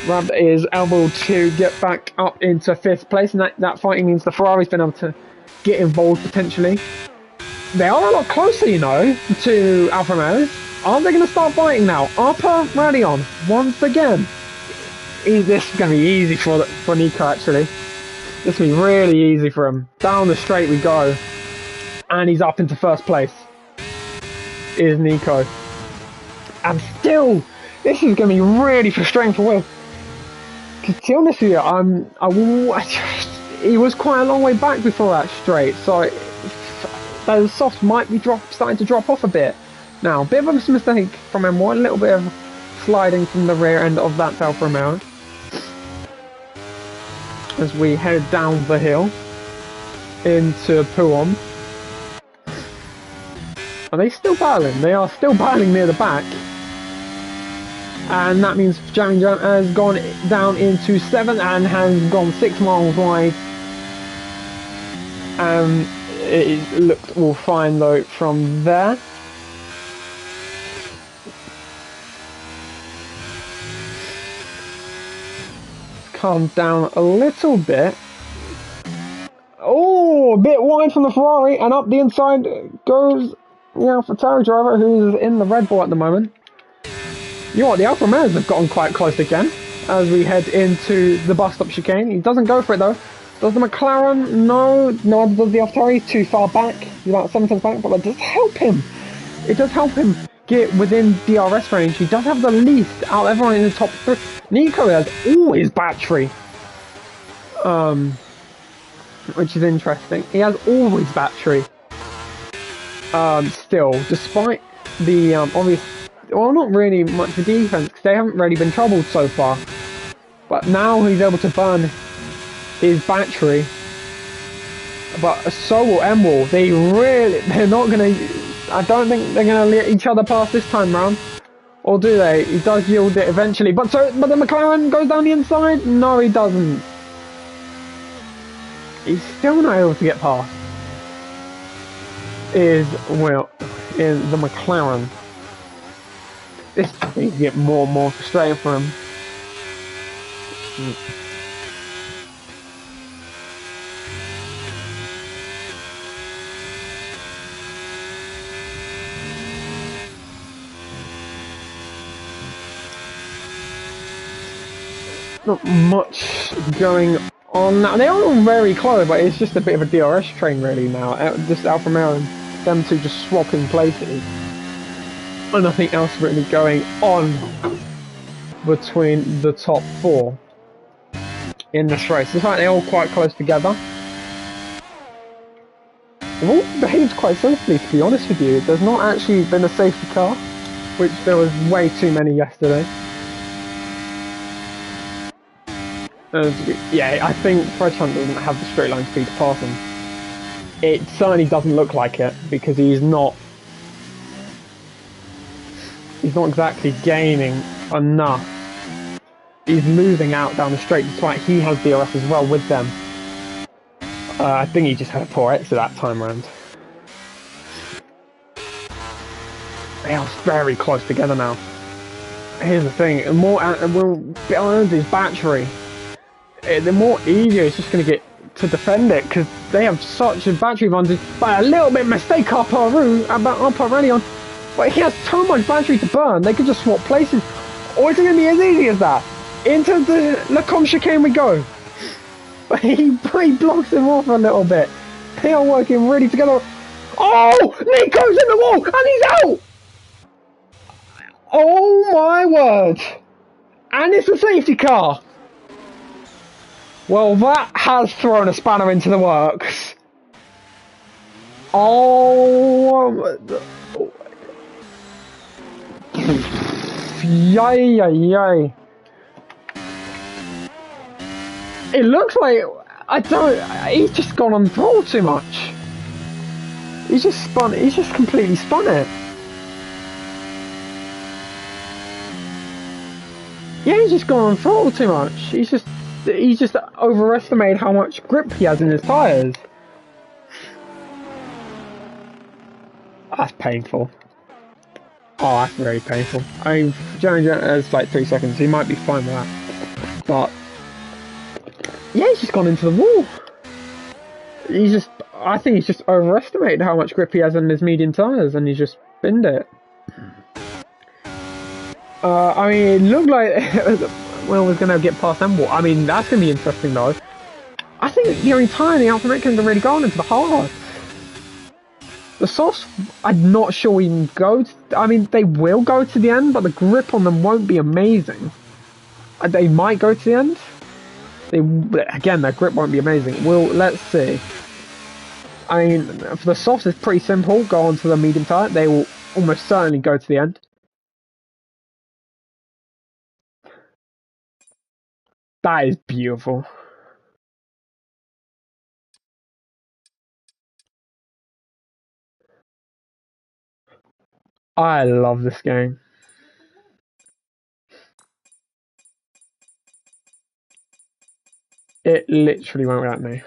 Speaker 1: Rab is able to get back up into 5th place, and that fighting means the Ferrari's been able to get involved potentially. They are a lot closer, you know, to Alfa Romeos. Aren't they going to start fighting now? Upper Radion once again. This is going to be easy for Nico, actually. This will be really easy for him. Down the straight we go. And he's up into first place. Is Nico. And still, this is going to be really frustrating for Will. Because to be honest with you, he was quite a long way back before that straight. So those softs might be starting to drop off a bit. Now, a bit of a mistake from M1. A little bit of sliding from the rear end of that Alfa Romeo. as we head down the hill into Puon. Are they still battling? They are still battling near the back. And that means Jamming Jam has gone down into 7th and has gone 6 miles wide. It looked all fine though from there. Calm down a little bit. Oh, a bit wide from the Ferrari, and up the inside goes the AlphaTauri driver, who's in the Red Bull at the moment. You know what, the Alfa Romeos have gotten quite close again as we head into the bus stop chicane. He doesn't go for it though. Does the McLaren? No, neither does the AlphaTauri. He's too far back. He's about 7 tenths back, but that does help him. It does help him get within DRS range. He does have the least out of everyone in the top 3. Nico has all his battery. Which is interesting. He has all his battery. Still, despite the obvious, well, not really much for defense because they haven't really been troubled so far. But now he's able to burn his battery. But so will Emerald. They're not gonna. I don't think they're gonna let each other pass this time round. Or do they? He does yield it eventually. But the McLaren goes down the inside? No, he doesn't. He's still not able to get past. Is the McLaren. This needs to get more and more frustrating for him. Not much going on now. They are all very close, but it's just a bit of a DRS train really now. Just Alfa Romeo and them two just swapping places. And nothing else really going on between the top 4 in this race. In fact, they're all quite close together. They've all behaved quite sensibly, to be honest with you. There's not actually been a safety car, which there was way too many yesterday. Yeah, I think Fred Hunt doesn't have the straight line speed to pass him. It certainly doesn't look like it, because he's not exactly gaining enough. He's losing out down the straight, despite he has DRS as well with them. I think he just had a poor exit that time round. They are very close together now. Here's the thing, the more we'll build his battery, the more easier it's just going to get to defend it, because they have such a battery advantage by a little bit mistake up Aurelion. But he has so much battery to burn, they could just swap places. Or is it going to be as easy as that? Into the Lecombe chicane we go. But he blocks him off a little bit. They are working really together. Oh! Nico's in the wall! And he's out! Oh my word! And it's a safety car! Well, that has thrown a spanner into the works. Oh... Yay. It looks like... he's just gone on throttle too much. He's just completely spun it. Yeah, he's just gone on throttle too much. He's just overestimated how much grip he has in his tyres. That's painful. Oh, that's very painful. I mean, Jeremy has like 3 seconds, he might be fine with that. But yeah, he's just gone into the wall. I think he's just overestimated how much grip he has on his medium tyres, and he's just binned it. I mean, it looked like Will was going to get past Emble. I mean, that's going to be interesting though. I think the only time the Alfa Romeo can really go on into the hard. The softs, I'm not sure we can go to, I mean, they will go to the end, but the grip on them won't be amazing. They might go to the end. Again, their grip won't be amazing. Well, let's see. I mean, for the softs, it's pretty simple. Go on to the medium tyre. They will almost certainly go to the end. That is beautiful. I love this game. It literally won't let me.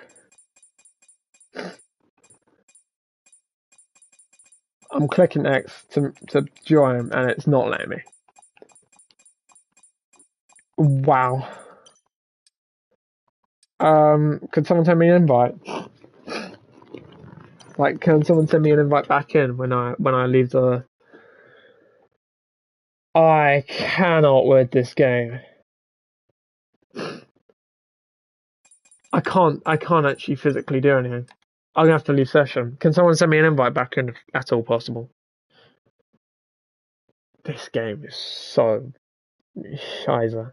Speaker 1: I'm clicking X to join and it's not letting me. Wow. Could someone send me an invite? Like, can someone send me an invite back in when I leave the... I cannot with this game. I can't actually physically do anything. I'm gonna have to leave session. Can someone send me an invite back in if at all possible? This game is so shizer.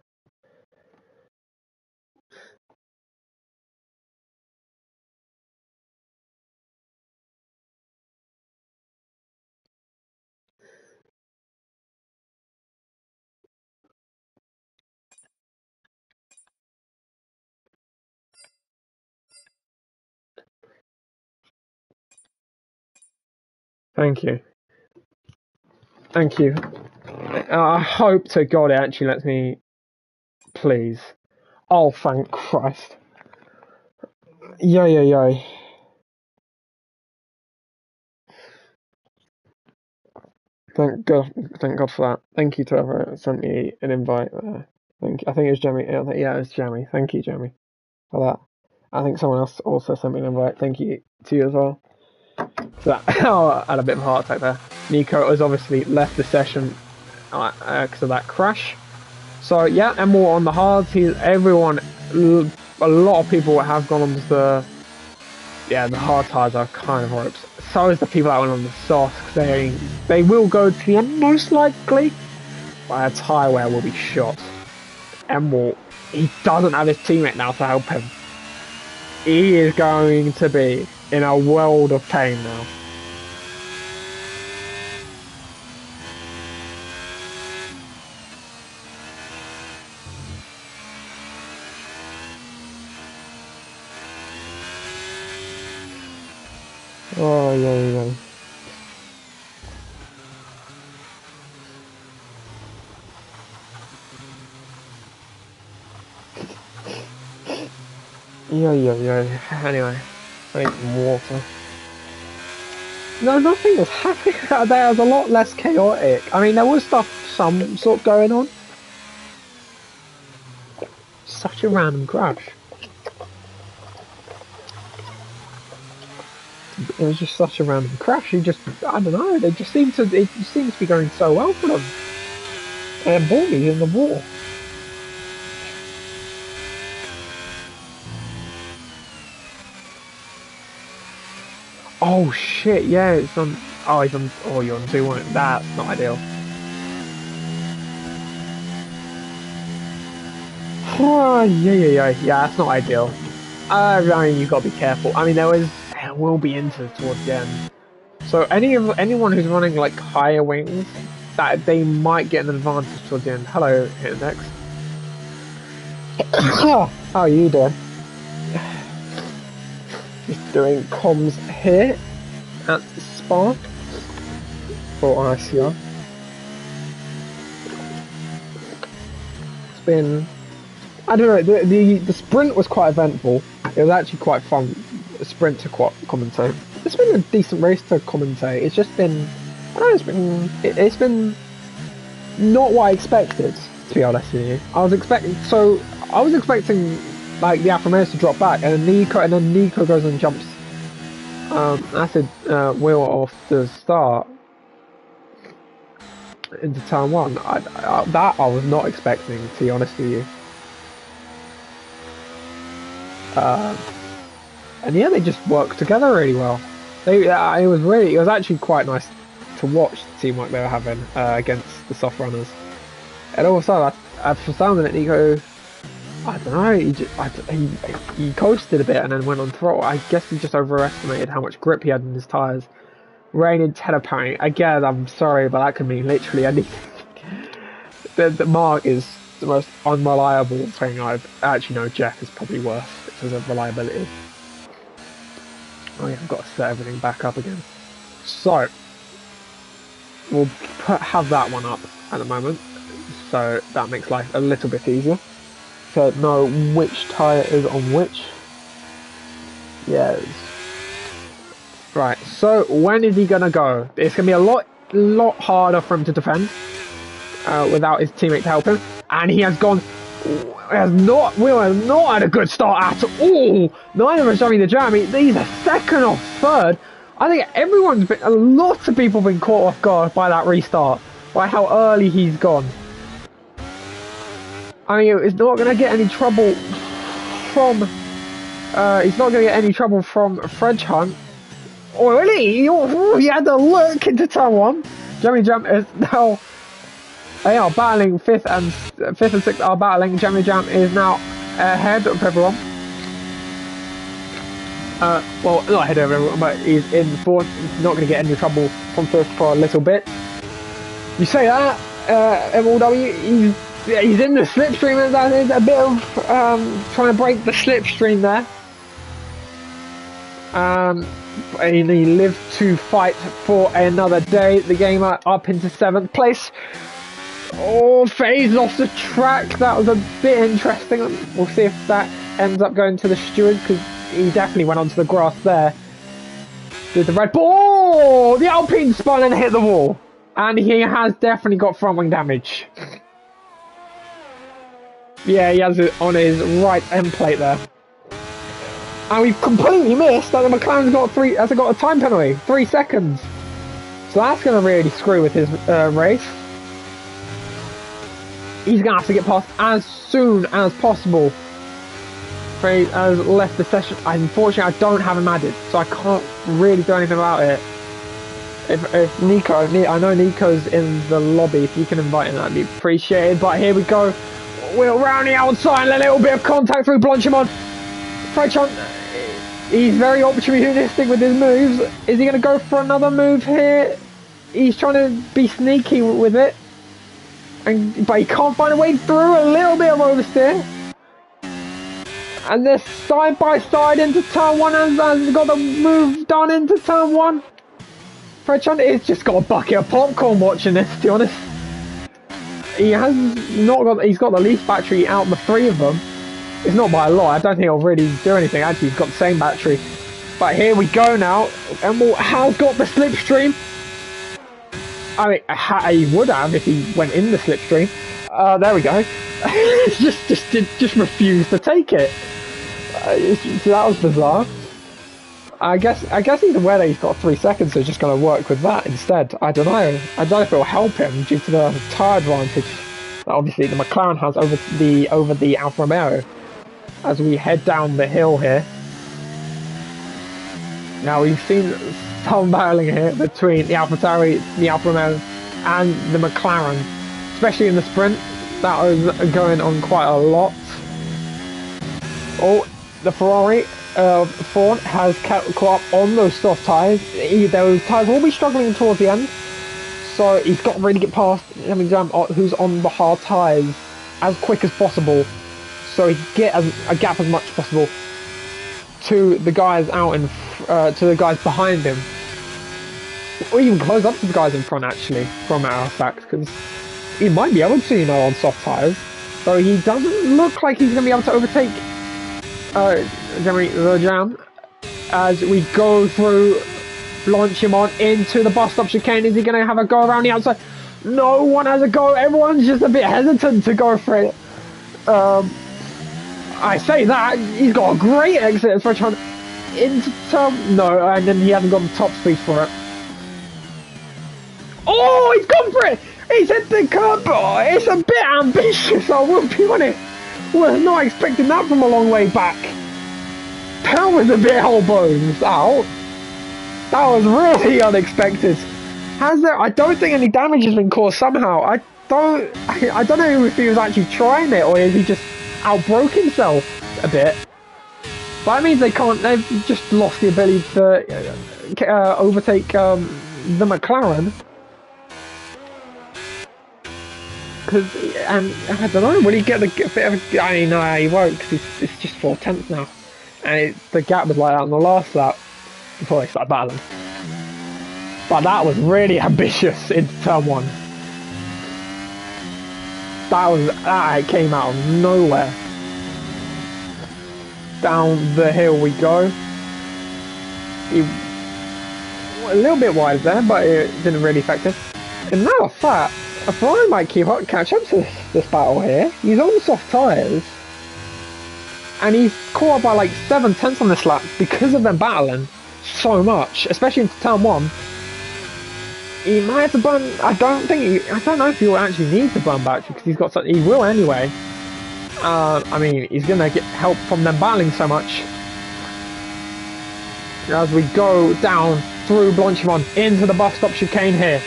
Speaker 1: Thank you. Thank you. I hope to God it actually lets me. Please. Oh, thank Christ. Yay. Thank God for that. Thank you to whoever sent me an invite. I think it was Jamie. Yeah, it was Jamie. Thank you, Jamie, for that. I think someone else also sent me an invite. Thank you to you as well. So that, I had a bit of a heart attack there. Nico has obviously left the session because of that crash. So yeah, and more on the hards. Everyone, a lot of people have gone on to the hard tires are kind of ropes. So is the people that went on the soft. They will go to the end most likely, but a tire wear will be shot. And he doesn't have his teammate now to help him. He is going to be in a world of pain now. Oh, yeah. Yeah. Anyway, I need some water. No, nothing was happening. There was a lot less chaotic. I mean, there was some sort going on. Such a random crash. It was just such a random crash. I don't know. It just seems to be going so well for them. And Borby's in the wall. Oh shit! Yeah, it's on. Oh, he's on. Oh, you're on 2-1. That's not ideal. Oh, yeah. That's not ideal. I mean, you've got to be careful. I mean, there will be into towards the end. So anyone who's running like higher wings, that they might get an advantage towards the end. Hello, Index. How are you doing? Just doing comms here at Spa for ICR. It's been, I don't know, the sprint was quite eventful. It was actually quite fun. The sprint to commentate. It's been a decent race to commentate. It's just been, I don't know, it's been not what I expected, to be honest with you. I was expecting like the Alfa Romeos to drop back, and then Nico goes and jumps acid wheel off the start into turn one. That I was not expecting, to be honest with you. And yeah, they just worked together really well. It was actually quite nice to watch the teamwork they were having against the soft runners. And all of a sudden, for sounding it, Nico, I don't know, he coasted a bit and then went on throttle. I guess he just overestimated how much grip he had in his tyres. Rain in 10 apparently. Again, I'm sorry, but that could mean literally anything. The Mark is the most unreliable thing I've actually know. Jeff is probably worse in terms of reliability. Oh yeah, I've got to set everything back up again. So, we'll have that one up at the moment, so that makes life a little bit easier to know which tyre is on which. Yes. Right, so when is he gonna go? It's gonna be a lot harder for him to defend without his teammate to help him, and he has gone. We have not had a good start at all. Neither has Johnny the Jam. He's a second or third. I think a lot of people have been caught off guard by that restart, by how early he's gone. I mean, it's not going to get any trouble from. He's not going to get any trouble from Fredge Hunt. Oh, really? Oh, he had to look into turn one. Johnny Jam is now. They are battling fifth and sixth are battling. Jammy Jam is now ahead of everyone. Well, not ahead of everyone, but he's in fourth. He's not going to get any trouble from fifth for a little bit. You say that, MLW, he's in the slipstream, and that is a bit of trying to break the slipstream there. And he lived to fight for another day. The gamer up into 7th place. Oh, phased off the track. That was a bit interesting. We'll see if that ends up going to the stewards, because he definitely went onto the grass there. Did the red ball? The Alpine spun and hit the wall. And he has definitely got front wing damage. Yeah, he has it on his right end plate there. And we've completely missed that the McLaren's got a time penalty. 3 seconds. So that's going to really screw with his race. He's going to have to get past as soon as possible. He has left the session. Unfortunately, I don't have him added, so I can't really do anything about it. If Nico, I know Nico's in the lobby, if you can invite him, that'd be appreciated. But here we go. We're around the outside, a little bit of contact through Blanchimont. Fredge Hunt, he's very opportunistic with his moves. Is he going to go for another move here? He's trying to be sneaky with it. But he can't find a way through. A little bit of oversteer. And they're side by side into turn one, and has got the move done into turn one. Fredge Hunt has just got a bucket of popcorn watching this, to be honest. He's got the least battery out of the 3 of them. It's not by a lot. I don't think he'll really do anything. Actually, he's got the same battery. But here we go now. Emerald has got the slipstream. I mean, he would have if he went in the slipstream. There we go. just refused to take it. So that was bizarre. I guess he's aware that he's got 3 seconds, so he's just going to work with that instead. I don't know. I don't know if it'll help him due to the tyre advantage that obviously the McLaren has over the Alfa Romeo as we head down the hill here. Now we've seen some battling here between the AlphaTauri, the Alfa Romeo, and the McLaren, especially in the sprint. That was going on quite a lot. Oh, the Ferrari Ford has caught up on those soft tyres. Those tyres will be struggling towards the end, so he's got to really get past Jam, who's on the hard tyres, as quick as possible, so he can get a gap as much as possible to the guys to the guys behind him, or even close up to the guys in front. Actually, from our facts, because he might be able to, on soft tyres. So he doesn't look like he's going to be able to overtake the Jam as we go through Blanchimont into the bus stop chicane. Is he going to have a go around the outside? No one has a go. Everyone's just a bit hesitant to go for it. I say that he's got a great exit as Fredge Hunt into no, and then he hasn't got the top speed for it. Oh, he's gone for it! He's hit the curb. Oh, it's a bit ambitious, I will be honest. Was not expecting that from a long way back. That was a bit whole bones out. That was really unexpected. I don't think any damage has been caused somehow. I don't know if he was actually trying it or if he just outbroke himself a bit. But that means they've just lost the ability to overtake the McLaren. And I don't know, will he get the bit of I mean, no, he won't, because it's just 4/10 now. And the gap was like that on the last lap before they start battling. But that was really ambitious into turn 1. That came out of nowhere. Down the hill we go. A little bit wide there, but it didn't really affect it. And matter of fact, a Ferrari might catch up to this battle here. He's on soft tyres. And he's caught up by like 7/10 on this lap because of them battling so much, especially into turn 1. He might have to burn. I don't know if he'll actually need to burn back because he's got something. He will anyway. I mean, he's gonna get help from them battling so much. As we go down through Blanchimont into the bus stop chicane here.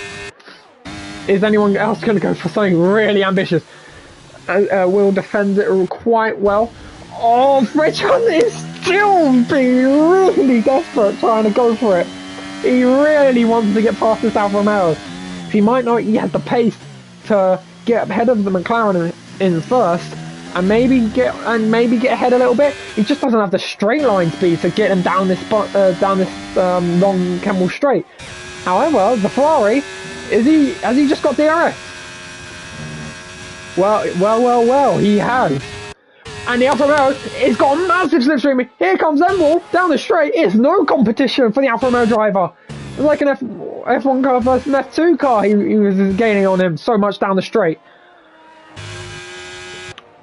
Speaker 1: Is anyone else gonna go for something really ambitious? Will defend it quite well. Oh, Fridgehunt is still being really desperate trying to go for it. He really wants to get past this Alfa Romeo. He might not yet have the pace to get ahead of the McLaren in first, and maybe get ahead a little bit. He just doesn't have the straight line speed to get him down this long Kemmel straight. However, the Ferrari has he just got DRS? Well, he has. And the Alfa Romeo has got a massive slipstream. Here comes Emil down the straight. It's no competition for the Alfa Romeo driver. It's like an F1 car versus an F2 car. He was gaining on him so much down the straight.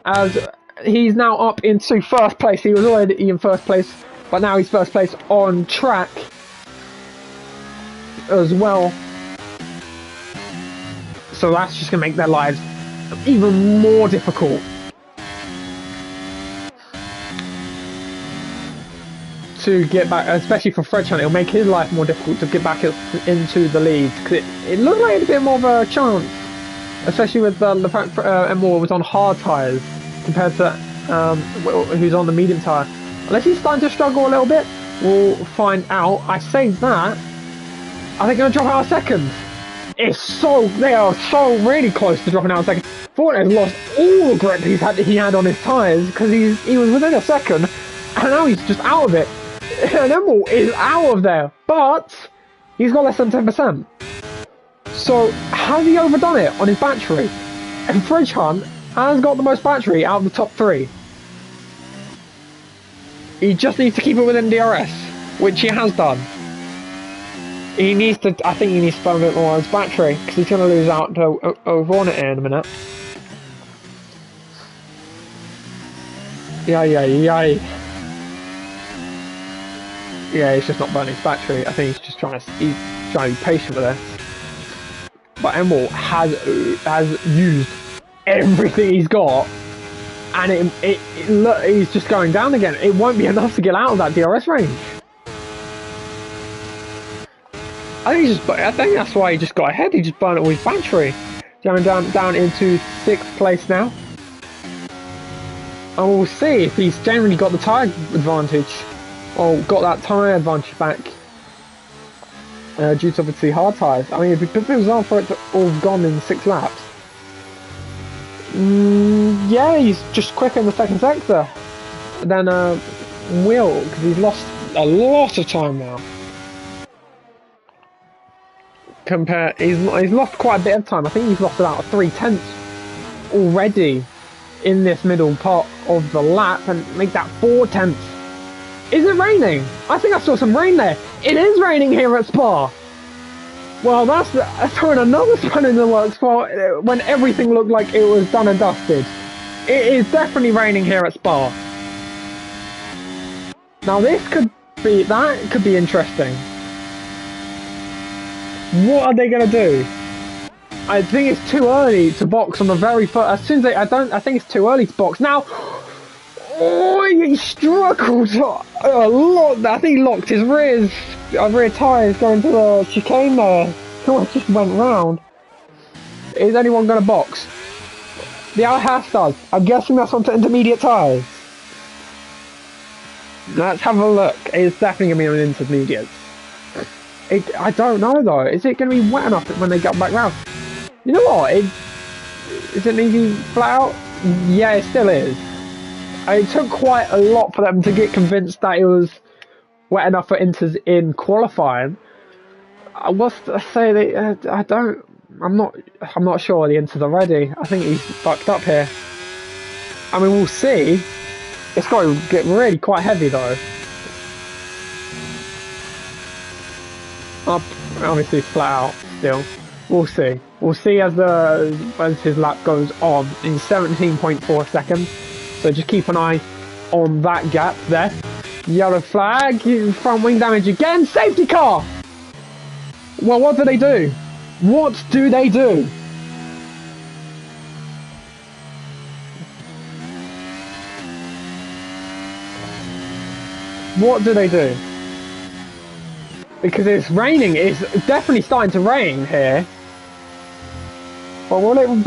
Speaker 1: As he's now up into first place. He was already in first place, but now he's first place on track as well. So that's just going to make their lives even more difficult. To get back, especially for Fredchan, it'll make his life more difficult to get back into the lead. Because it looked like a bit more of a chance, especially with the fact Emil was on hard tyres compared to who's on the medium tyre. Unless he's starting to struggle a little bit, we'll find out. I say that. Are they going to drop out a second? They are so really close to dropping out a second. Ford has lost all the grip he had on his tyres because he was within a second, and now he's just out of it. And Emil is out of there, but he's got less than 10%. So has he overdone it on his battery? And Fridgehunt has got the most battery out of the top 3. He just needs to keep it within DRS, which he has done. He needs to. I think he needs to burn a bit more on his battery because he's going to lose out to O'Vornit in a minute. Yeah, he's just not burning his battery. I think he's just trying to be patient with it. But Emil has used everything he's got, and he's just going down again. It won't be enough to get out of that DRS range. I think that's why he just got ahead. He just burned all his battery. Going down into 6th place now. And we'll see if he's generally got the tyre advantage. Or got that tyre advantage back. Due to obviously hard tyres. I mean, if it was on for it to all gone in 6 laps. Yeah, he's just quicker in the second sector than Will, because he's lost a lot of time now. He's lost quite a bit of time. I think he's lost about 3/10 already in this middle part of the lap, and make that 4/10. Is it raining? I think I saw some rain there. It is raining here at Spa. Well, that's throwing another span in the works for when everything looked like it was done and dusted. It is definitely raining here at Spa. Now that could be interesting. What are they going to do? I think it's too early to box on the very first. As soon as I think it's too early to box now. Oh, he struggled a lot. I think he locked his rear tyres going to the chicane there. It just went round. Is anyone going to box? The Alhas does. I'm guessing that's onto intermediate tyres. Let's have a look. It's definitely going to be on intermediates. I don't know though. Is it going to be wet enough when they get back round? You know what? Is it easy flat out? Yeah, it still is. It took quite a lot for them to get convinced that it was wet enough for Inters in qualifying. What's to say they? I don't. I'm not sure the Inters are ready. I think he's fucked up here. I mean, we'll see. It's got to get really quite heavy though. Up, obviously flat out still. We'll see. We'll see as his lap goes on in 17.4 seconds. So just keep an eye on that gap there. Yellow flag, front wing damage again. Safety car. Well, what do they do? What do they do? What do they do? Because it's raining. It's definitely starting to rain here. But will it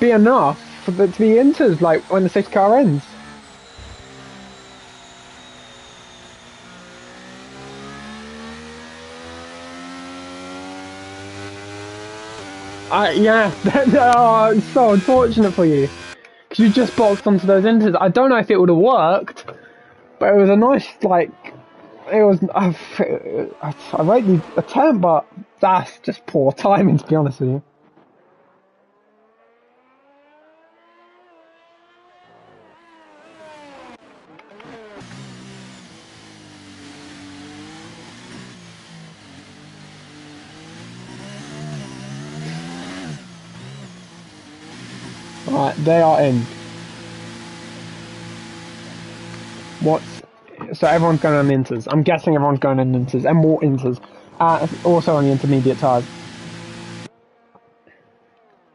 Speaker 1: be enough for it to be Inters like when the safety car ends? Yeah, oh, it's so unfortunate for you. Because you just boxed onto those Inters. I don't know if it would have worked, but it was a nice, like, it was, I rate the attempt, but that's just poor timing, to be honest with you. Right, they are in. So everyone's going on Inters. I'm guessing everyone's going on Inters and more Inters. Also on the intermediate tyres.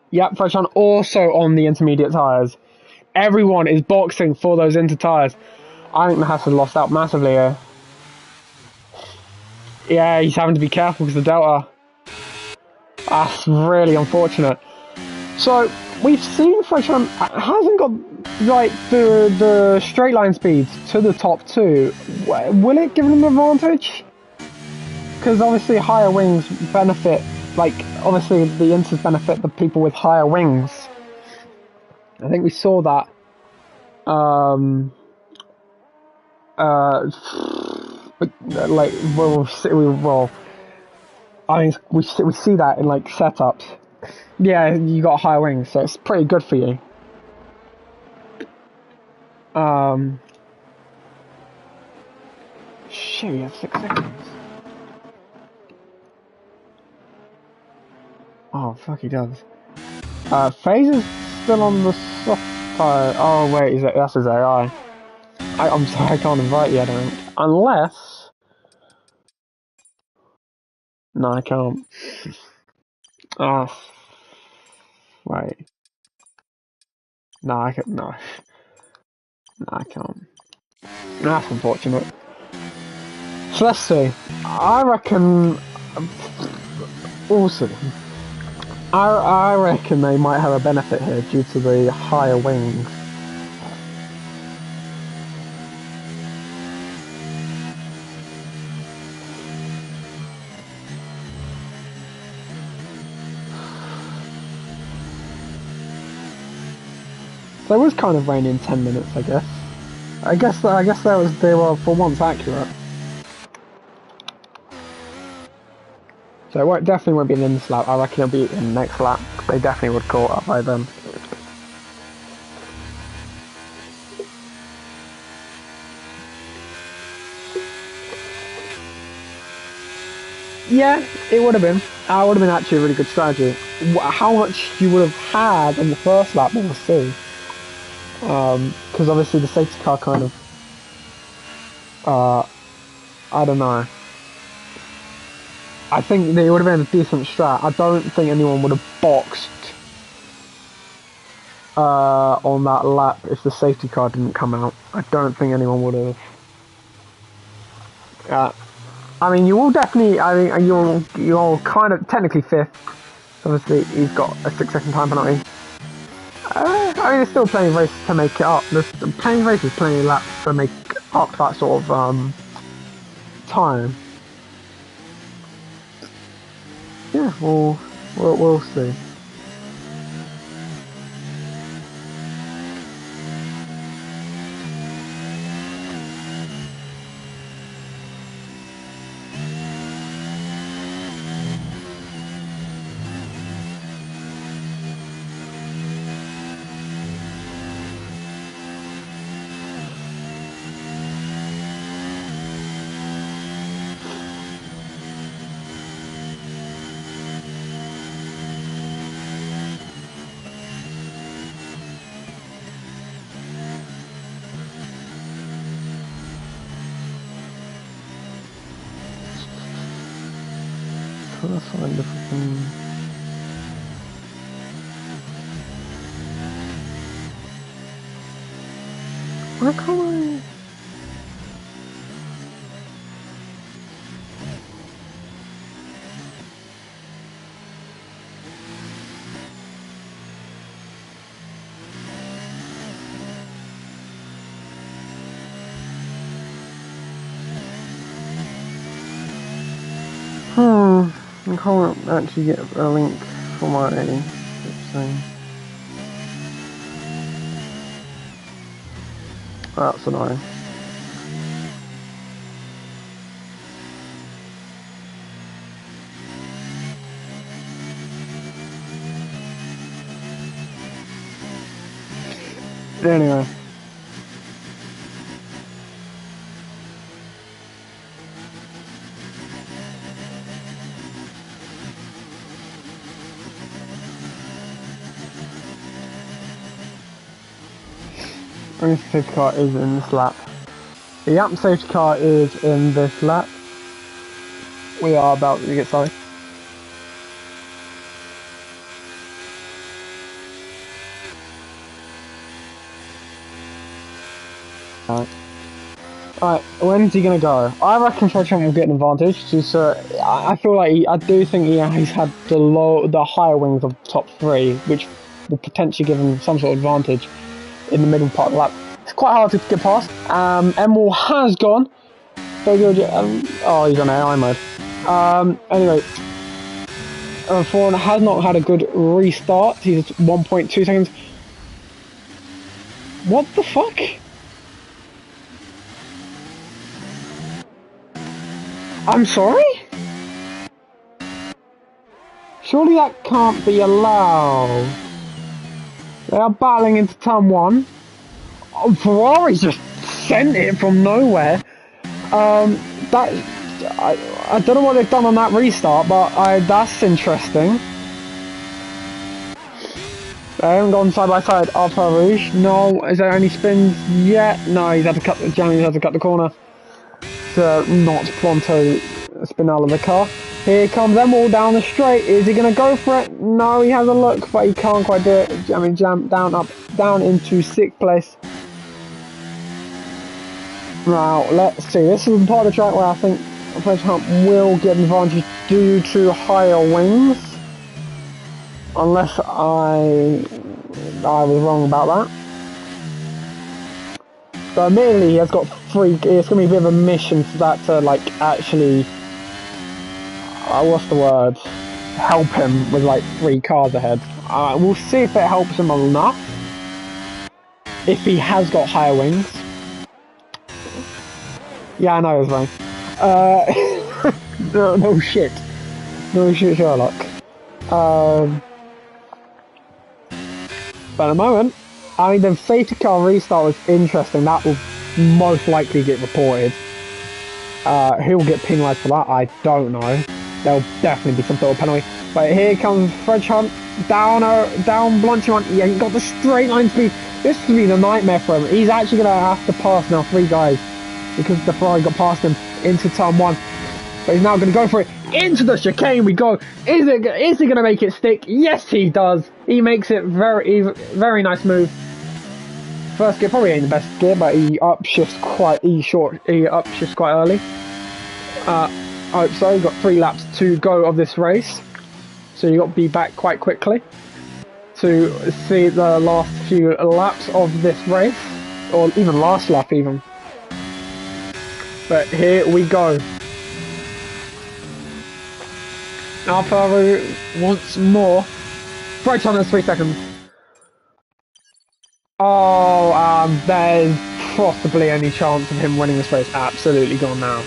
Speaker 1: Yep, Fredson also on the intermediate tyres. Everyone is boxing for those Inter tyres. I think Mahass has lost out massively here. Yeah, he's having to be careful because the Delta. That's really unfortunate. So we've seen Fredson hasn't got like the straight line speeds to the top two. Will it give them an advantage? Because obviously higher wings benefit, like obviously the Inters benefit the people with higher wings. I think we saw that. Like I mean we see that in like setups. Yeah, you got higher wings, so it's pretty good for you. Shit, you have 6 seconds. Oh, fuck, he does. FaZe is still on the soft tire. Oh, wait, that's his AI. I'm sorry, I can't invite you, I don't think. Unless... No, I can't. Wait. No, I can't. No. No, I can't. That's unfortunate. So let's see. I reckon... Also... I reckon they might have a benefit here due to the higher wings. So it was kind of raining 10 minutes, I guess. I guess they were for once accurate. So it definitely won't be in this lap. I reckon it'll be in the next lap. They definitely would caught up by then. Yeah, it would have been. That would have been actually a really good strategy. How much you would have had in the first lap, we'll see. Because obviously the safety car kind of... I don't know. I think it would have been a decent strat. I don't think anyone would have boxed on that lap if the safety car didn't come out. I don't think anyone would have. I mean, you will definitely. I mean, you're kind of technically fifth. Obviously, he's got a 6-second time penalty. I mean, there's still plenty of races to make it up. There's plenty of races, plenty of laps to make up that sort of time. Yeah, we'll see.
Speaker 2: Let's find the fucking... Where can I... I can't actually get a link for my thing. That's annoying. Anyway. The safety car is in this lap. The safety car is in this lap. We are about to get started. Alright, when's he gonna go? I reckon Fredchamp will get an advantage. Just, I feel like I do think he's had the higher wings of the top three, which will potentially give him some sort of advantage in the middle part of the lap. It's quite hard to get past. Emerald has gone. Very good. Oh, he's on AI mode. Anyway, Foreign has not had a good restart. He's at 1.2 seconds. What the fuck? I'm sorry? Surely that can't be allowed. They are battling into turn one. Oh, Ferrari's just sent it from nowhere. I don't know what they've done on that restart, but that's interesting. They haven't gone side by side. Alfa Rouge. No, is there any spins yet? No, he's had to cut the corner to not Pronto spin out of the car. Here comes Emerald down the straight. Is he going to go for it? No, he has a look, but he can't quite do it. I mean, jump down into 6th place. Now, let's see. This is the part of the track where I think Fredchamp will get an advantage due to higher wings. Unless I was wrong about that. But admittedly, he has got three. It's going to be a bit of a mission for that to, like, actually. What's the word? Help him with, like, 3 cars ahead. We'll see if it helps him enough. If he has got higher wings. Yeah, I know it was wrong. No shit. No shit, Sherlock. But at the moment, I mean, the safety car restart was interesting. That will most likely get reported. Who'll get penalised for that? I don't know. There'll definitely be some sort of penalty. But here comes Fredchamp down Blanchimont. Yeah, he got the straight line speed. This has been a nightmare for him. He's actually going to have to pass now 3 guys because the Ferrari got past him into turn 1. But he's now going to go for it into the chicane. We go. Is he going to make it stick? Yes, he does. He makes it very nice move. First gear probably ain't the best gear, but he upshifts quite early. I hope so. He's got 3 laps to go of this race, so you got to be back quite quickly to see the last few laps of this race, or even last lap even. But here we go. Alfa once more. Fredchamp has 3 seconds. Oh, there's possibly any chance of him winning this race. Absolutely gone now.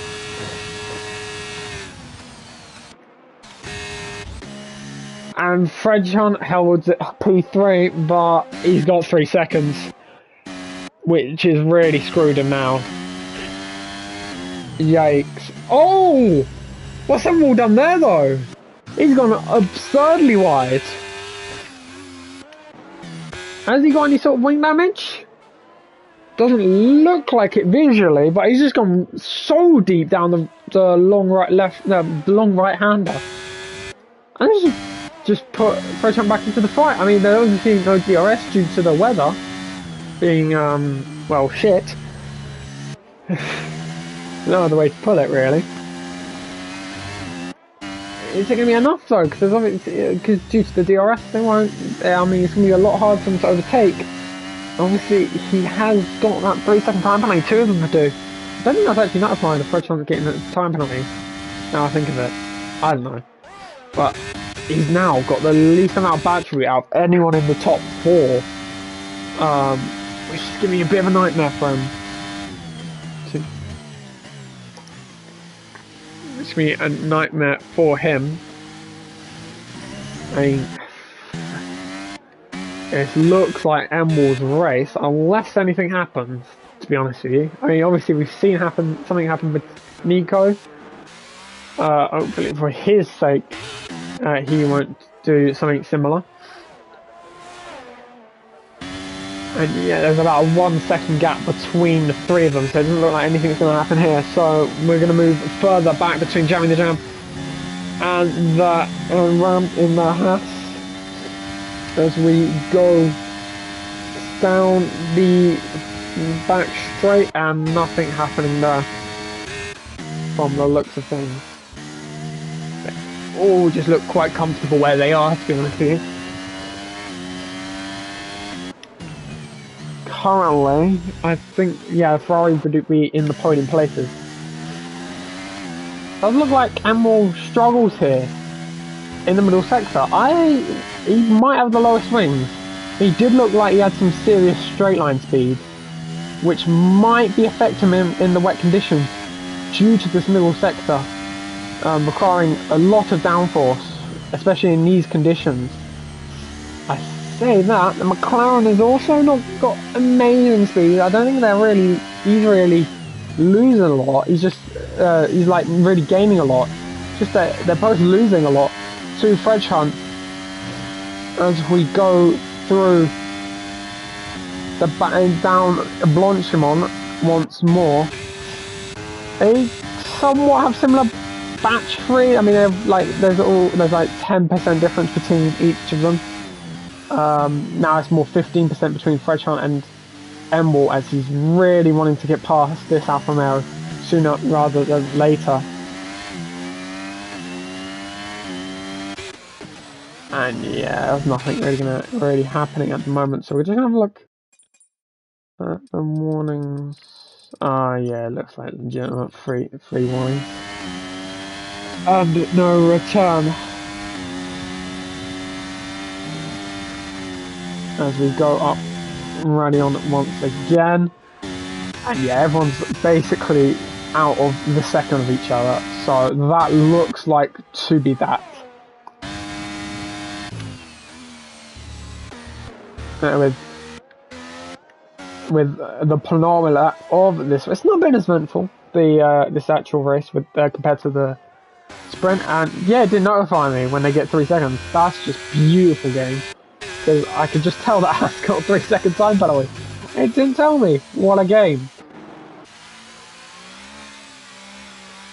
Speaker 2: And Fredchamp held P3, but he's got 3 seconds, which is really screwed him now. Yikes. Oh! What's Emerald done there, though? He's gone absurdly wide. Has he got any sort of wing damage? Doesn't look like it visually, but he's just gone so deep down the long right-hander. And just put Fred Hunt back into the fight. I mean, there obviously no DRS due to the weather being, well, shit. No other way to put it, really. Is it going to be enough though? Because due to the DRS, they won't. I mean, it's going to be a lot harder for them to overtake. Obviously, he has got that 3-second time penalty, 2 of them to do. I don't think that's actually notifying the Fred Hunt getting the time penalty. Now I think of it, I don't know. But he's now got the least amount of battery out of anyone in the top 4, which is giving me a bit of a nightmare for him. It's going to be a nightmare for him. I mean, it looks like Emwall's race, unless anything happens, to be honest with you. I mean, obviously we've seen something happen with Nico. Hopefully for his sake, he won't do something similar. And yeah, there's about a 1-second gap between the 3 of them, so it doesn't look like anything's going to happen here. So we're going to move further back between Jamming the Jam and the ramp in the Haas as we go down the back straight, and nothing happening there from the looks of things. They all just look quite comfortable where they are, to be honest with you. Currently, I think, yeah, Ferrari would be in the podium places. Does look like Emwall struggles here in the middle sector. He might have the lowest wings. He did look like he had some serious straight line speed, which might be affecting him in the wet conditions due to this middle sector requiring a lot of downforce, especially in these conditions. I say that the McLaren has also not got amazing speed. I don't think he's really losing a lot. He's just he's like really gaining a lot. Just that they're both losing a lot to Fred Hunt as we go through the down Blanchimont once more. They somewhat have similar battery. I mean, there's like 10% difference between each of them. Now it's more 15% between Fred Hunt and Emwall, as he's really wanting to get past this Alfa Romeo sooner rather than later. And yeah, there's nothing really happening at the moment, so we're just gonna have a look at the warnings. Yeah, it looks like legitimate free warnings. And no return. As we go up running on once again. And yeah, everyone's basically out of the second of each other, so that looks like to be that. With the phenomena of this, it's not been as eventful, this actual race with compared to the sprint, and yeah, it did notify me when they get 3 seconds. That's just beautiful game, because I could just tell that Haas got 3 second time penalty. It didn't tell me. What a game.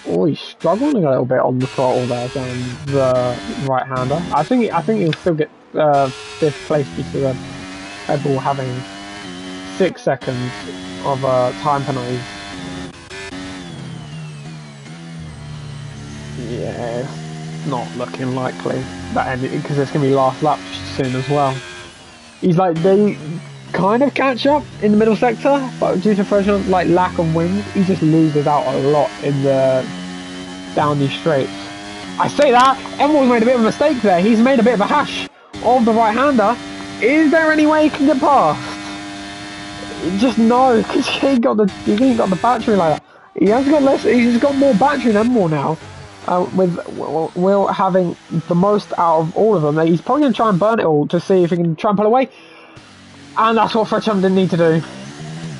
Speaker 2: Oh, he's struggling a little bit on the throttle there down the right hander. I think he'll still get 5th place due to the Red Bull having 6 seconds of time penalties. Yeah, it's not looking likely that because it's going to be last lap soon as well. He's like, they kind of catch up in the middle sector, but due to Fred Hunt's like lack of wings, he just loses out a lot in the down these straights. I say that Emwall's made a bit of a mistake there. He's made a bit of a hash of the right hander. Is there any way he can get past? Just no, because he ain't got the battery like that. He has got less. He's got more battery than Emwall now. With Will having the most out of all of them, he's probably going to try and burn it all to see if he can try and pull away. And that's what Fred Hunt didn't need to do.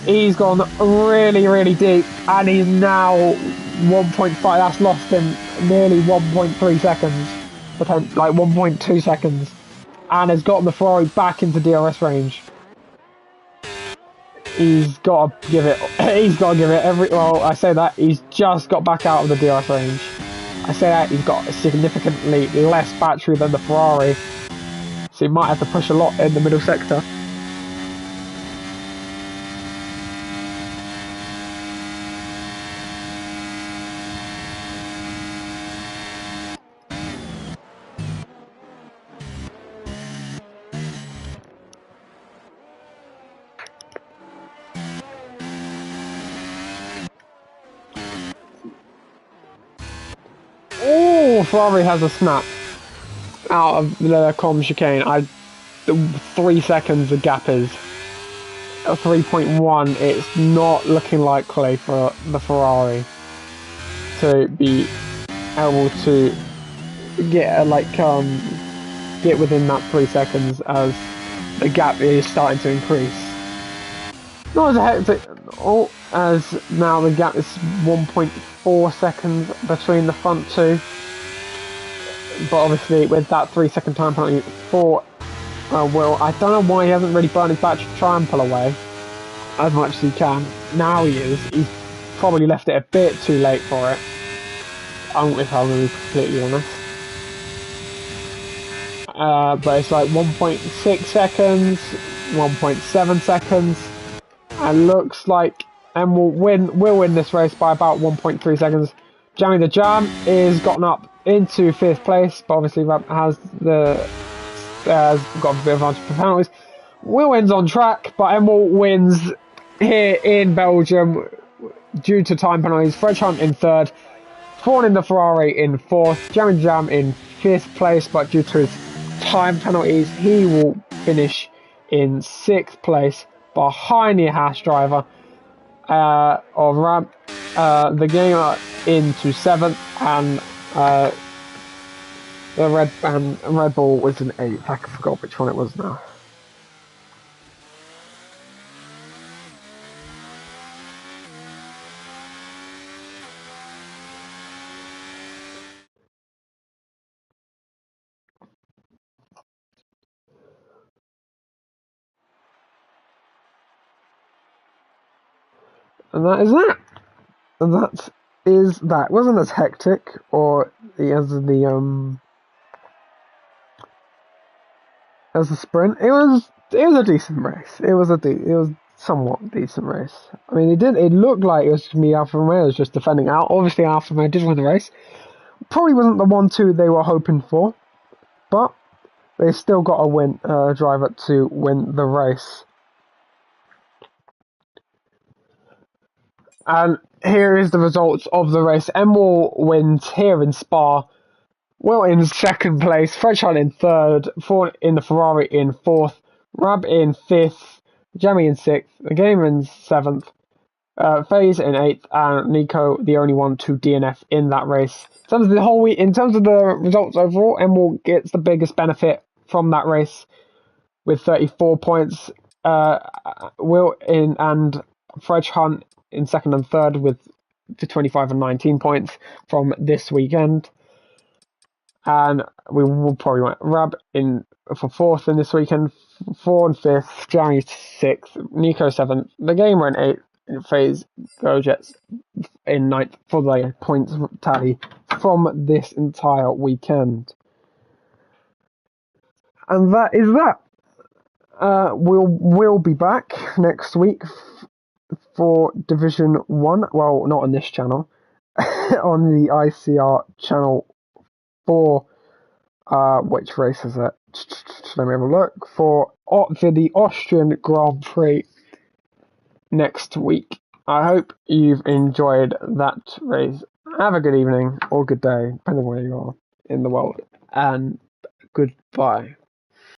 Speaker 2: He's gone really, really deep, and he's now 1.5. That's lost him nearly 1.3 seconds, like 1.2 seconds, and has gotten the Ferrari back into DRS range. He's got to give it. He's got to give it every. Well, I say that he's just got back out of the DRS range. I say that he's got significantly less battery than the Ferrari, so he might have to push a lot in the middle sector. Oh, Ferrari has a snap out of the Colm chicane. 3 seconds the gap is. 3.1. It's not looking likely for the Ferrari to be able to get get within that 3 seconds as the gap is starting to increase. Not as hectic, as now the gap is 1.4 seconds between the front two. But obviously, with that 3 second time penalty for Will, I don't know why he hasn't really burned his battery to try and pull away as much as he can. Now he is. He's probably left it a bit too late for it. If I'm going to be completely honest. But it's like 1.6 seconds, 1.7 seconds, and looks like will win this race by about 1.3 seconds. Jamie the Jam is gotten up into 5th place, but obviously has got a bit of advantage for penalties. Will wins on track, but Emil wins here in Belgium due to time penalties. Fred Hunt in 3rd, Thorn in the Ferrari in 4th, Jamie the Jam in 5th place, but due to his time penalties, he will finish in 6th place behind the Haas driver of Ram. The gamer into 7th, and the Red Bull was in 8th. I forgot which one it was now. And that is that. And that is that. It wasn't as hectic or as the sprint. It was a decent race. It was somewhat decent race. I mean, it looked like it was going to be Alfa Romeo was just defending out. Obviously, Alfa Romeo did win the race. Probably wasn't the 1-2 they were hoping for, but they still got a win driver to win the race. And here is the results of the race. Emil wins here in Spa. Will in 2nd place. Fred Hunt in 3rd. Ford in the Ferrari in 4th. Rab in 5th. Jamie in 6th. The Gamer in 7th. FaZe in 8th. And Nico, the only one to DNF in that race. In terms of the results overall, Emil gets the biggest benefit from that race with 34 points. Will and Fred Hunt in 2nd and 3rd with 25 and 19 points from this weekend. And we will probably want Rab in for 4th in this weekend, 4 and 5th, Jeremy 6th, Nico 7th, the Gamer in 8th, FaZe Go Jets in 9th for the points tally from this entire weekend. And that is that. We'll be back next week for Division 1. Well, not on this channel, on the ICR channel for which race is it? Let me have a look for the Austrian Grand Prix next week. I hope you've enjoyed that race. Have a good evening or good day, depending on where you are in the world, and goodbye.